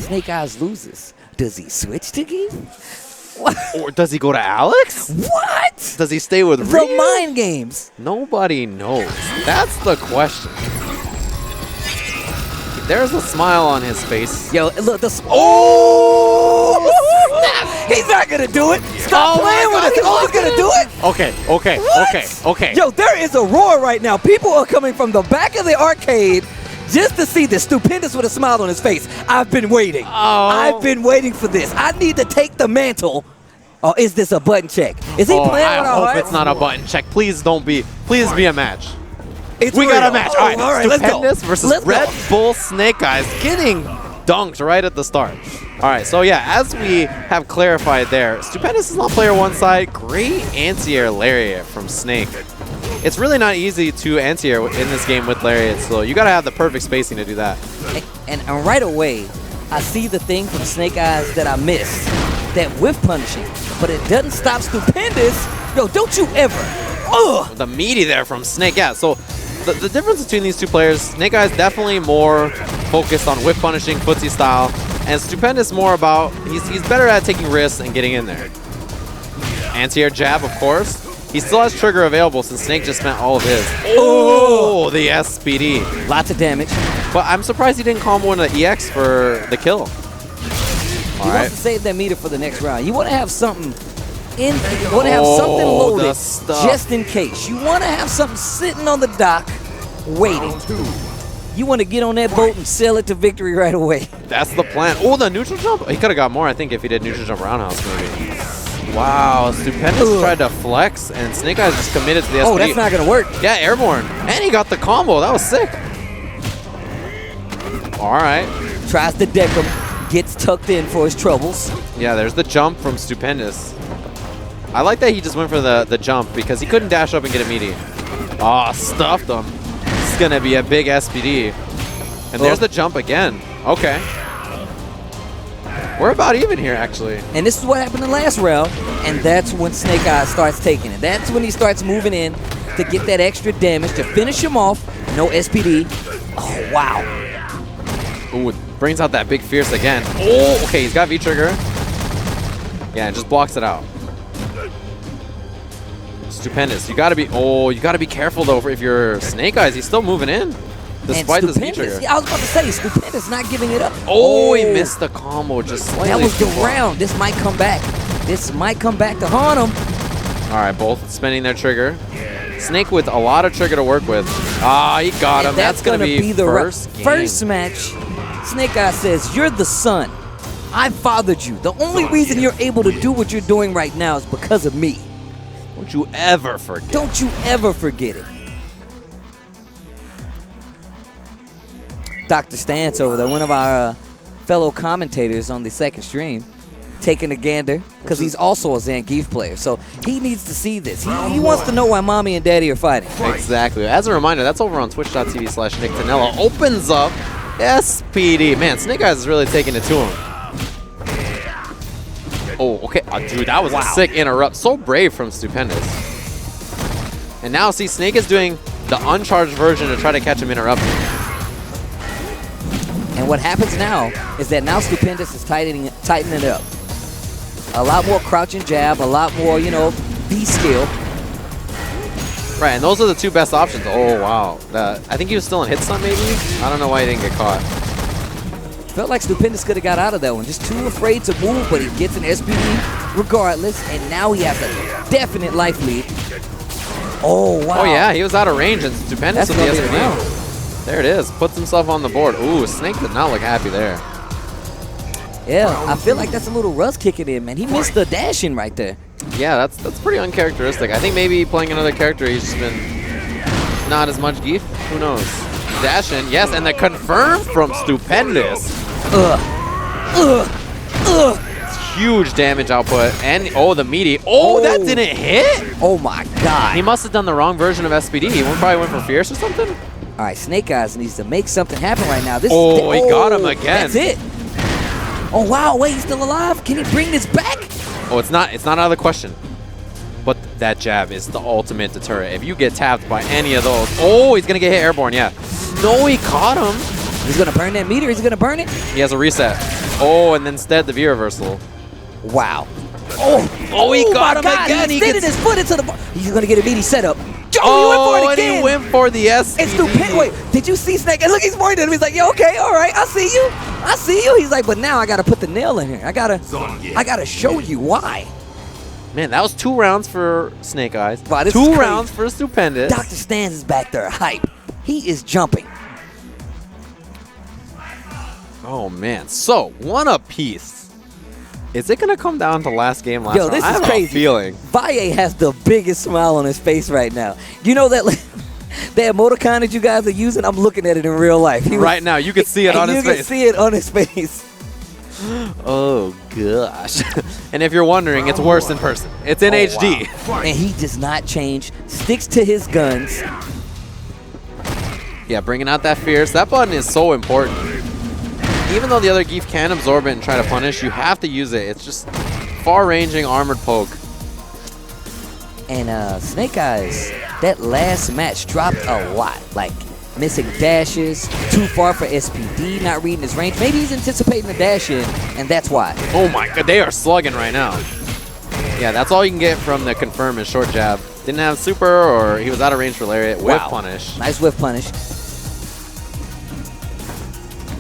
S2: Snake Eyes loses, does he switch to Geef? What?
S1: Or does he go to Alex?
S2: What?
S1: Does he stay with Ryu?
S2: The mind games.
S1: Nobody knows. That's the question. There's a smile on his face.
S2: Yo, look, oh! He's not going to do it. Stop playing with us. Oh, he's going to do it?
S1: Okay.
S2: Yo, there is a roar right now. People are coming from the back of the arcade just to see this Stupendous with a smile on his face. I've been waiting.
S1: Oh.
S2: I've been waiting for this. I need to take the mantle. Or is this a button check? Is he playing with our hearts?
S1: I hope it's not a button check. Please be a match. We
S2: real.
S1: got a match.
S2: All right,
S1: Stupendous versus Red Bull Snake Eyes, getting dunked right at the start. All right, so yeah, as we have clarified there, Stupendous is on player 1 side. Great anti-air lariat from Snake. It's really not easy to anti-air in this game with lariats, so you got to have the perfect spacing to do that.
S2: And right away, I see the thing from Snake Eyes that I missed, that whiff punishing, but it doesn't stop Stupendous. Yo, don't you ever. Ugh.
S1: The meaty there from Snake. Yeah, so the difference between these 2 players, Snake Eyes definitely more focused on whip punishing, footsie style, and Stupendous more about, he's better at taking risks and getting in there. Anti-air jab, of course. He still has trigger available since Snake just spent all of his. Oh, the SPD.
S2: Lots of damage.
S1: But I'm surprised he didn't combo in the EX for the kill.
S2: He wants to save that meter for the next round. You want to have something you want to have something loaded just in case. You want to have something sitting on the dock waiting. You want to get on that boat and sail it to victory right away.
S1: That's the plan. Oh, the neutral jump. He could have got more, I think, if he did neutral jump roundhouse maybe. Wow, Stupendous tried to flex, and Snake Eyes just committed to the SPD.
S2: Oh, that's not going to work.
S1: Yeah, airborne. And he got the combo. That was sick. All right.
S2: Tries to deck him. Gets tucked in for his troubles.
S1: Yeah, there's the jump from Stupendous. I like that he just went for the jump because he couldn't dash up and get a meaty. Oh, stuffed him. This is going to be a big SPD. And there's the jump again. Okay. We're about even here, actually.
S2: And this is what happened in the last round, and that's when Snake Eyes starts taking it. That's when he starts moving in to get that extra damage to finish him off. No SPD. Oh, wow.
S1: Ooh, brings out that big fierce again. Oh, okay, he's got V-trigger. Yeah, just blocks it out. Stupendous. You gotta be careful though if you're Snake Eyes. He's still moving in. Despite this V-trigger.
S2: Yeah, I was about to say, Stupendous not giving it up.
S1: Oh, he missed the combo just slightly.
S2: That was the round. This might come back. This might come back to haunt him.
S1: All right, both spending their trigger. Snake with a lot of trigger to work with. Ah, he got him. That's going to be the
S2: first match. Snake Eyes says, you're the son. I fathered you. The only reason you're able to do what you're doing right now is because of me.
S1: Don't you ever forget.
S2: Don't you ever forget it. Dr. Stance over there, one of our fellow commentators on the second stream, taking a gander because he's also a Zangief player. So he needs to see this. He wants to know why mommy and daddy are fighting.
S1: Exactly. As a reminder, that's over on twitch.tv/NickTanella. Opens up SPD. Man, Snake Eyes is really taking it to him. Oh, okay. Oh, dude, that was a sick interrupt. So brave from Stupendous. And now, see, Snake is doing the uncharged version to try to catch him interrupting.
S2: And what happens now is that now Stupendous is tightening it up. A lot more crouching jab, a lot more, B skill.
S1: Right, and those are the two best options. Oh, wow. I think he was still in hit stun, maybe? I don't know why he didn't get caught.
S2: Felt like Stupendous could have got out of that one. Just too afraid to move, but he gets an SPD regardless, and now he has a definite life lead. Oh, wow.
S1: Oh, yeah, he was out of range, and Stupendous with the SPD. There it is. Puts himself on the board. Ooh, Snake did not look happy there.
S2: Yeah, I feel like that's a little rust kicking in, man. He missed the dashing right there.
S1: Yeah, that's pretty uncharacteristic. I think maybe playing another character, he's just been not as much geef. Who knows? Dashing, yes, and the confirm from Stupendous. Huge damage output, and the meaty. Oh, that didn't hit?
S2: Oh my God.
S1: He must have done the wrong version of SPD. He probably went for Fierce or something.
S2: All right, Snake Eyes needs to make something happen right now.
S1: He got him again.
S2: That's it. Oh wow, wait, he's still alive? Can he bring this back?
S1: Oh, it's not out of the question. But that jab is the ultimate deterrent. If you get tapped by any of those, he's gonna get hit airborne. Yeah. No, he caught him.
S2: He's gonna burn that meter. He's gonna burn it.
S1: He has a reset. Oh, and then instead the V reversal.
S2: Wow.
S1: He got him again.
S2: He's extended his foot into the bar. He's gonna get a meaty setup.
S1: He went for it again. And he went for the SPD.
S2: It's Stupendous. Wait, did you see Snake? Look, he's pointing at him. He's like, yeah, okay, all right, I see you. I see you. He's like, but now I gotta put the nail in here. I gotta show you why.
S1: Man, that was 2 rounds for Snake Eyes.
S2: Wow,
S1: 2 rounds for Stupendous.
S2: Dr. Stans is back there, hype. He is jumping.
S1: Oh man, so 1 apiece. Is it gonna come down to last game last round?
S2: This is crazy.
S1: Feeling.
S2: Valle has the biggest smile on his face right now. You know that that emoticon that you guys are using? I'm looking at it in real life.
S1: Right now, you can see it on his face.
S2: You can see it on his face.
S1: Oh gosh. And if you're wondering, it's worse in person. It's in HD.
S2: Wow. And he does not change. Sticks to his guns.
S1: Yeah, bringing out that fierce. That button is so important. Even though the other geef can absorb it and try to punish, you have to use it. It's just far-ranging armored poke.
S2: And Snake Eyes, that last match dropped a lot. Like missing dashes, too far for SPD, not reading his range. Maybe he's anticipating the dash in, and that's why.
S1: Oh my God, they are slugging right now. Yeah, that's all you can get from the confirm is short jab. Didn't have super, or he was out of range for lariat. Whiff punish.
S2: Nice whiff punish.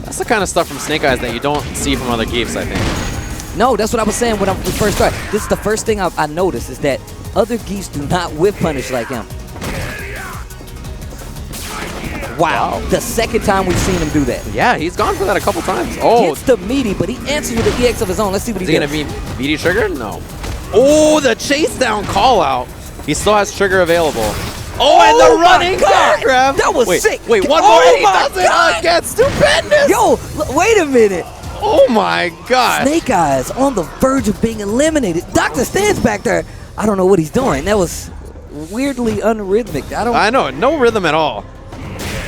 S1: That's the kind of stuff from Snake Eyes that you don't see from other geefs, I think.
S2: No, that's what I was saying when we first started. This is the first thing I noticed is that other geefs do not whiff punish like him. Wow. The second time we've seen him do that.
S1: Yeah, he's gone for that a couple times. Oh.
S2: Gets the meaty, but he answers with an EX of his own. Let's see what he does.
S1: Is he going to be meaty trigger? No. Oh, the chase down call out. He still has trigger available. Oh, and the running grab.
S2: That was sick.
S1: Wait, one more. He does it again. Stupendous.
S2: Yo, wait a minute.
S1: Oh, my God.
S2: Snake Eyes on the verge of being eliminated. Dr. stands back there. I don't know what he's doing. That was weirdly unrhythmic.
S1: I know, no rhythm at all.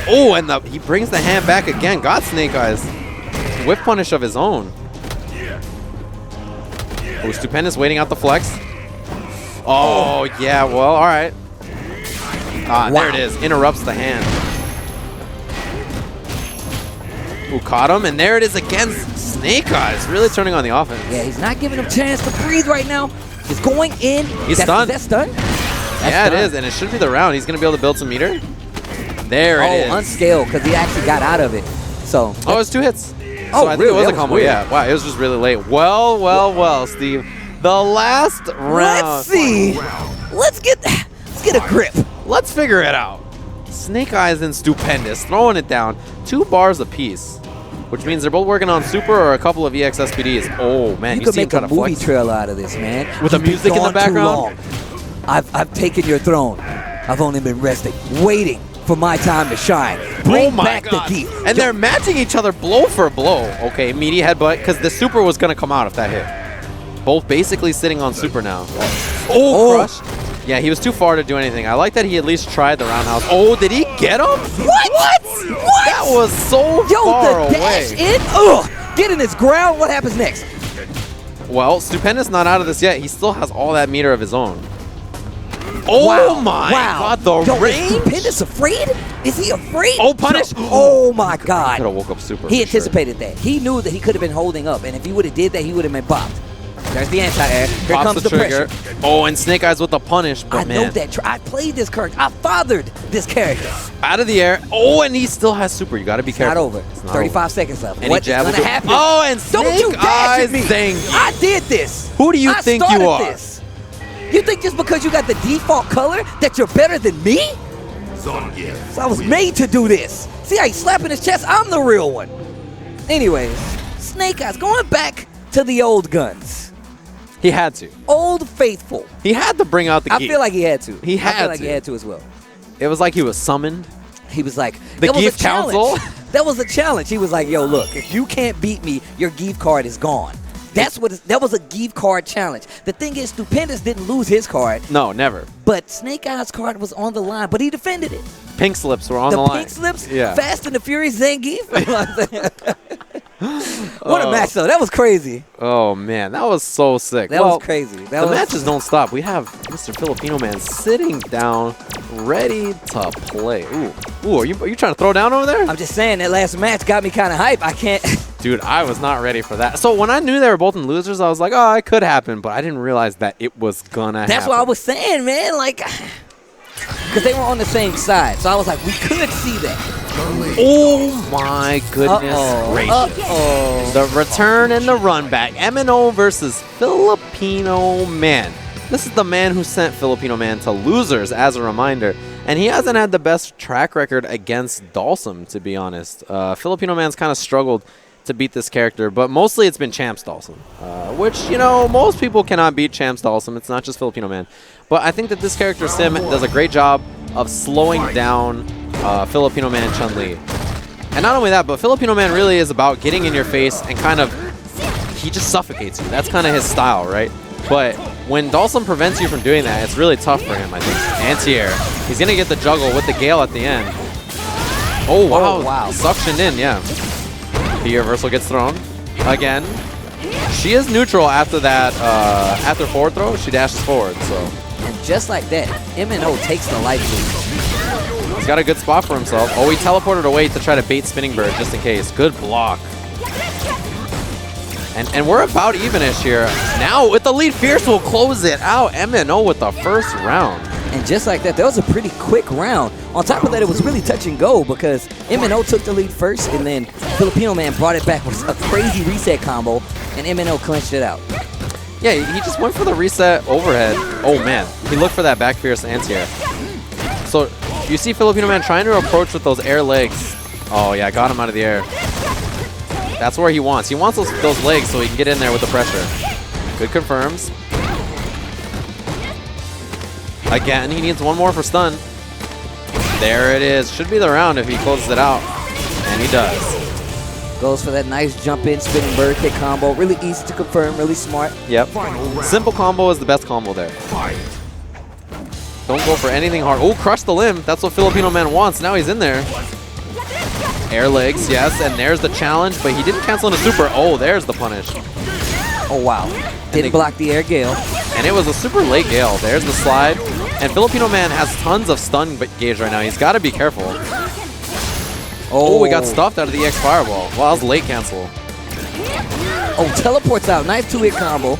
S1: Oh, and he brings the hand back again. Got Snake Eyes. Whip punish of his own. Oh, Stupendous waiting out the flex. Oh, yeah, well, all right. Ah, wow. There it is. Interrupts the hand. Ooh, caught him, and there it is again. Snake Eyes really turning on the offense.
S2: Yeah, he's not giving him a chance to breathe right now. He's going in.
S1: He's stunned.
S2: That's stunned?
S1: Yeah, it is, and it should be the round. He's going to be able to build some meter. There it is.
S2: Oh, unscaled, because he actually got out of it. So.
S1: Oh, it was 2 hits.
S2: Oh,
S1: so I think it was a combo. Yeah, wow, it was just really late. Well, Steve. The last round.
S2: Let's see. Let's get a grip.
S1: Let's figure it out. Snake Eyes and Stupendous throwing it down. 2 bars apiece, which means they're both working on super or a couple of EX SPDs. Oh, man.
S2: You could make a movie trail out of this, man.
S1: With the music in the background?
S2: I've taken your throne. I've only been resting, waiting for my time to shine. Bring back the deep.
S1: And they're matching each other blow for blow. Okay, meaty headbutt, because the super was going to come out if that hit. Both basically sitting on super now. Oh, crush. Yeah, he was too far to do anything. I like that he at least tried the roundhouse. Oh, did he get him?
S2: What?
S1: That was so far away.
S2: Dash in? Ugh. Get in his ground. What happens next?
S1: Well, Stupendous not out of this yet. He still has all that meter of his own. Oh my God, the range!
S2: Is Stupendous afraid? Is he afraid?
S1: Oh, punish!
S2: Oh my God.
S1: Could have woke up super.
S2: He anticipated that. He knew that he could have been holding up, and if he would have did that, he would have been popped. There's the anti-air. Here comes the pressure.
S1: Oh, and Snake Eyes with the punish. But
S2: I know that. I played this character. I fathered this character.
S1: Out of the air. Oh, and he still has super. You got to be careful.
S2: Not over. 35 seconds left.
S1: What's going
S2: to happen?
S1: Oh, and Snake Eyes thing.
S2: I did this.
S1: Who do you think you are?
S2: This. You think just because you got the default color that you're better than me? So I was made to do this. See how he's slapping his chest? I'm the real one. Anyways, Snake Eyes going back to the old guns.
S1: He had to.
S2: Old faithful.
S1: He had to bring out the geef.
S2: I feel like he had to.
S1: He had
S2: to as well.
S1: It was like he was summoned.
S2: He was like,
S1: the geef council.
S2: That was a challenge. He was like, yo, look, if you can't beat me, your geef card is gone. That was a geef card challenge. The thing is, Stupendous didn't lose his card.
S1: No, never.
S2: But Snake Eyes' card was on the line, but he defended it.
S1: Pink slips were on the line.
S2: The pink slips?
S1: Yeah.
S2: Fast and the Furious Zangief? What a match, though. That was crazy.
S1: Oh, man. That was so sick.
S2: That was crazy.
S1: The matches don't stop. We have Mr. Filipino Man sitting down, ready to play. Ooh, are you trying to throw down over there?
S2: I'm just saying, that last match got me kind of hype. I can't...
S1: Dude, I was not ready for that. So when I knew they were both in losers, I was like, oh, it could happen. But I didn't realize that it was gonna happen.
S2: That's what I was saying, man. Like, because they were on the same side. So I was like, we could see that.
S1: Oh, my goodness gracious. The return and the run back. MNO versus Filipino Man. This is the man who sent Filipino Man to losers, as a reminder. And he hasn't had the best track record against Dalsum, to be honest. Filipino Man's kind of struggled to beat this character, but mostly it's been Champs Dalsum, which, you know, most people cannot beat Champs Dalsum. It's not just Filipino Man. But I think that this character, Sim, does a great job of slowing down Filipino Man Chun-Li. And not only that, but Filipino Man really is about getting in your face and kind of, he just suffocates you. That's kind of his style, right? But when Dalsum prevents you from doing that, it's really tough for him, I think. Anti-air. He's going to get the juggle with the Gale at the end. Oh, wow.
S2: Oh, wow.
S1: Suctioned in, yeah. The reversal gets thrown again. She is neutral after that. After forward throw, she dashes forward. So,
S2: and just like that, MNO takes the life lead.
S1: He's got a good spot for himself. Oh, he teleported away to try to bait Spinning Bird just in case. Good block. And we're about even-ish here. Now with the lead, Fierce will close it out. MNO with the first round.
S2: And just like that was a pretty quick round. On top of that, it was really touch and go because MNO took the lead first, and then Filipino Man brought it back with a crazy reset combo, and MNO clinched it out.
S1: Yeah, he just went for the reset overhead. Oh, man. He looked for that back Fierce anti-air. So You see Filipino Man trying to approach with those air legs. Oh, yeah, got him out of the air. That's where he wants. He wants those legs so he can get in there with the pressure. Good confirms. Again, he needs one more for stun. There it is. Should be the round if he closes it out. And he does.
S2: Goes for that nice jump in, spinning bird kick combo. Really easy to confirm, really smart.
S1: Yep. Simple combo is the best combo there. Don't go for anything hard. Oh, crush the limb. That's what Filipino Man wants. Now he's in there. Air legs, yes. And there's the challenge, but he didn't cancel into super. Oh, there's the punish.
S2: Oh, wow. Didn't block the air gale.
S1: And it was a super late gale. There's the slide. And Filipino Man has tons of stun gauge right now. He's got to be careful. Oh, we got stuffed out of the EX Fireball. Well, that was late cancel.
S2: Oh, teleports out. Nice 2-hit combo.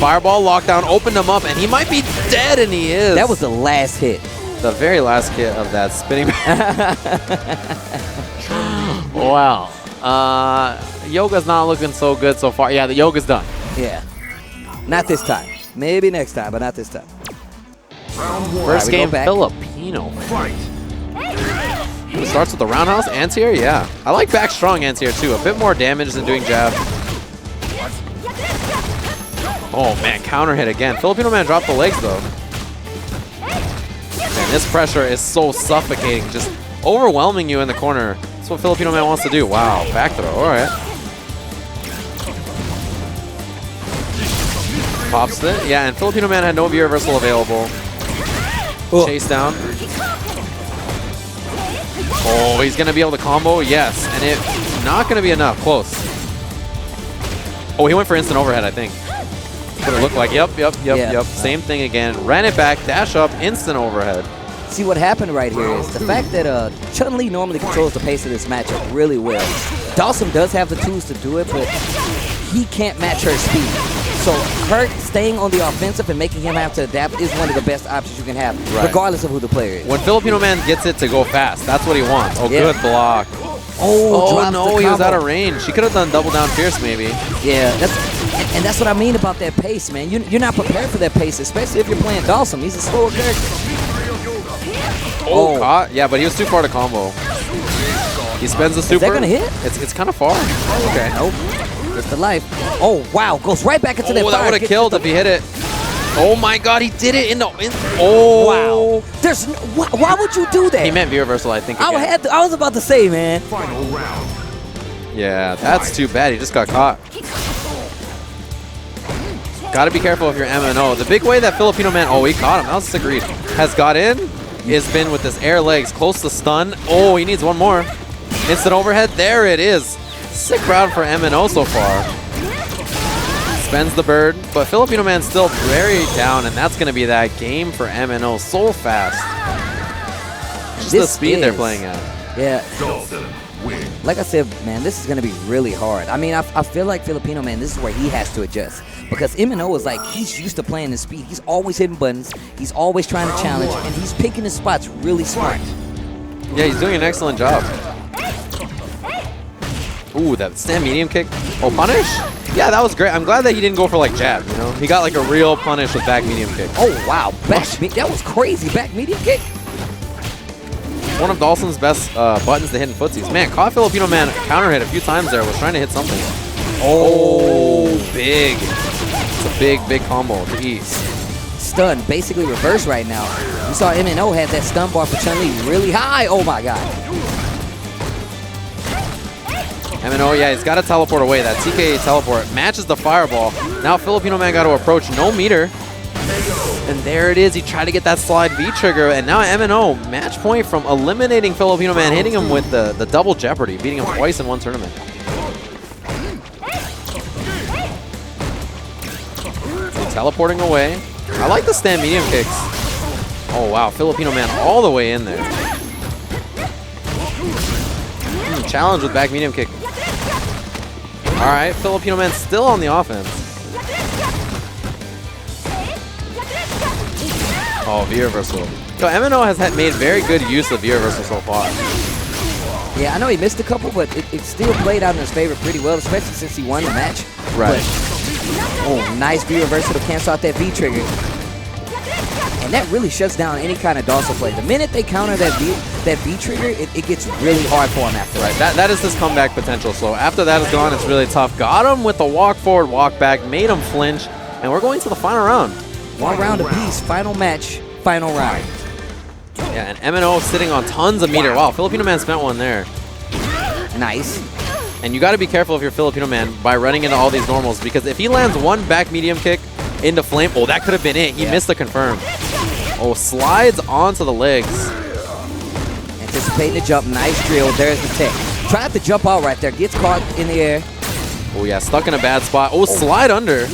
S1: Fireball lockdown opened him up, and he might be dead, and he is.
S2: That was the last hit.
S1: The very last hit of that spinning. Wow. Yoga's not looking so good so far. Yeah, the Yoga's done.
S2: Yeah. Not this time. Maybe next time, but not this time.
S1: First game, Filipino. It starts with the roundhouse. Anti-air, yeah. I like back strong anti-air too. A bit more damage than doing jab. Oh man, counter hit again. Filipino Man dropped the legs though. Man, this pressure is so suffocating. Just overwhelming you in the corner. That's what Filipino Man wants to do. Wow, back throw. All right. Pops it. Yeah, and Filipino Man had no view reversal available. Oh. Chase down. Oh, he's going to be able to combo? Yes. And it's not going to be enough. Close. Oh, he went for instant overhead, I think. What it looked like. Yep. Same thing again. Ran it back, dash up, instant overhead.
S2: See, what happened right here is the fact that Chun-Li normally controls the pace of this matchup really well. Dawson does have the tools to do it, but he can't match her speed. So her staying on the offensive and making him have to adapt is one of the best options you can have, regardless of who the player is.
S1: When Filipino Man gets it to go fast, that's what he wants. Oh, good block.
S2: Oh
S1: no, he was out of range. She could have done double down fierce maybe.
S2: Yeah, and that's what I mean about that pace, man. You're not prepared for that pace, especially if you're playing Dawson. He's a slower character.
S1: Oh, caught. Yeah, but he was too far to combo. He spends the super.
S2: Is that gonna hit?
S1: It's kind of far. Okay.
S2: Nope. It's the life. Oh, wow. Goes right back into that fire.
S1: That would have killed if he hit it. Oh, my God. He did it in the... oh.
S2: Wow. There's... why would you do that?
S1: He meant view reversal, I think, again.
S2: I was about to say, man.
S3: Final round.
S1: Yeah, that's too bad. He just got caught. Got to be careful if you're MNO. The big way that Filipino Man... oh, he caught him. That was a sick read. Has got in. Has been with his air legs close to stun. Oh, he needs one more. Instant overhead. There it is. Sick round for MNO so far. Spends the bird, but Filipino Man's still very down, and that's going to be that game for MNO so fast. Just the speed they're playing at.
S2: Yeah. Like I said, man, this is going to be really hard. I mean, I feel like Filipino Man, this is where he has to adjust. Because MNO is like, he's used to playing his speed. He's always hitting buttons. He's always trying to challenge, and he's picking his spots really smart.
S1: Yeah, he's doing an excellent job. Ooh, that stand medium kick. Oh, punish? Yeah, that was great. I'm glad that he didn't go for like jab, you know? He got like a real punish with back medium kick.
S2: Oh, wow. That was crazy. Back medium kick.
S1: One of Dawson's best buttons to hit in footsies. Man, caught Filipino Man counter hit a few times there. Was trying to hit something. Oh, big. It's a big combo to eat.
S2: Stun, basically reverse right now. You saw MNO had that stun bar for Chun-Li really high. Oh, my God.
S1: MNO, yeah, he's got to teleport away. That TK teleport matches the fireball. Now Filipino Man got to approach. No meter. And there it is. He tried to get that slide V-trigger. And now MNO, match point from eliminating Filipino Man, hitting him with the double jeopardy, beating him twice in one tournament. Teleporting away. I like the stand medium kicks. Oh, wow. Filipino Man all the way in there. Challenge with back medium kick. All right, Filipino Man still on the offense. Oh, V-reversal. So MNO has made very good use of V-reversal so far.
S2: Yeah, I know he missed a couple, but it still played out in his favor pretty well, especially since he won the match.
S1: Right.
S2: But, oh, nice V-reversal to cancel out that V-trigger. And that really shuts down any kind of dorsal play. The minute they counter that V trigger, it gets really hard for him after that.
S1: That is his comeback potential. So after that is gone, it's really tough. Got him with the walk forward, walk back, made him flinch, and we're going to the final round.
S2: One round apiece, final match, final round.
S1: Yeah, and MNO sitting on tons of meter. Wow, Filipino Man spent one there.
S2: Nice.
S1: And you got to be careful if you're Filipino Man by running into all these normals, because if he lands one back medium kick into flame, oh, that could have been it. He missed the confirm. Oh, slides onto the legs.
S2: Anticipating the jump. Nice drill. There's the tech. Tried to jump out right there. Gets caught in the air.
S1: Oh, yeah, stuck in a bad spot. Oh, slide under.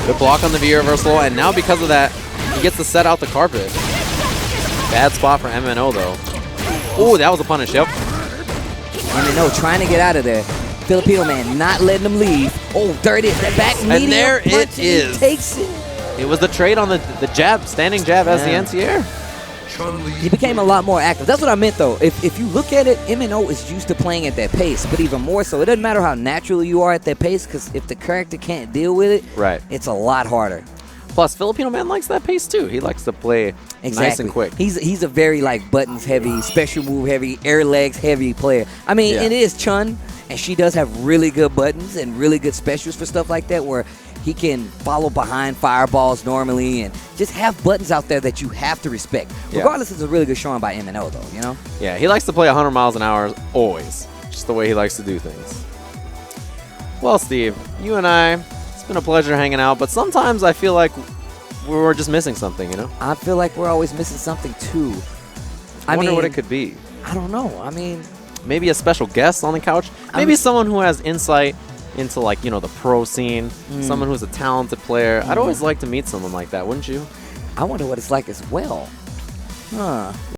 S1: Good block on the V reversal, and now because of that, he gets to set out the carpet. Bad spot for MNO, though. Oh, that was a punish. Yep.
S2: MNO trying to get out of there. Filipino Man not letting him leave. Oh, there it is. That back medium.
S1: And there it is.
S2: He takes it.
S1: It was the trade on the jab, standing jab as the anti-air.
S2: He became a lot more active. That's what I meant, though. If you look at it, MNO is used to playing at that pace, but even more so. It doesn't matter how natural you are at that pace, because if the character can't deal with it, it's a lot harder.
S1: Plus, Filipino Man likes that pace, too. He likes to play nice and quick.
S2: He's a very, like, buttons-heavy, special move-heavy, air legs-heavy player. I mean, it is Chun, and she does have really good buttons and really good specials for stuff like that, where he can follow behind fireballs normally and just have buttons out there that you have to respect. Regardless, it's a really good showing by MNO, though, you know?
S1: Yeah, he likes to play 100 miles an hour always. Just the way he likes to do things. Well, Steve, you and I, it's been a pleasure hanging out, but sometimes I feel like we're just missing something, you know?
S2: I feel like we're always missing something, too.
S1: I wonder what it could be.
S2: I don't know. I mean,
S1: maybe a special guest on the couch. Maybe someone who has insight into, like, you know, the pro scene. Someone who's a talented player. I'd always like to meet someone like that, wouldn't you?
S2: I wonder what it's like as well. Huh.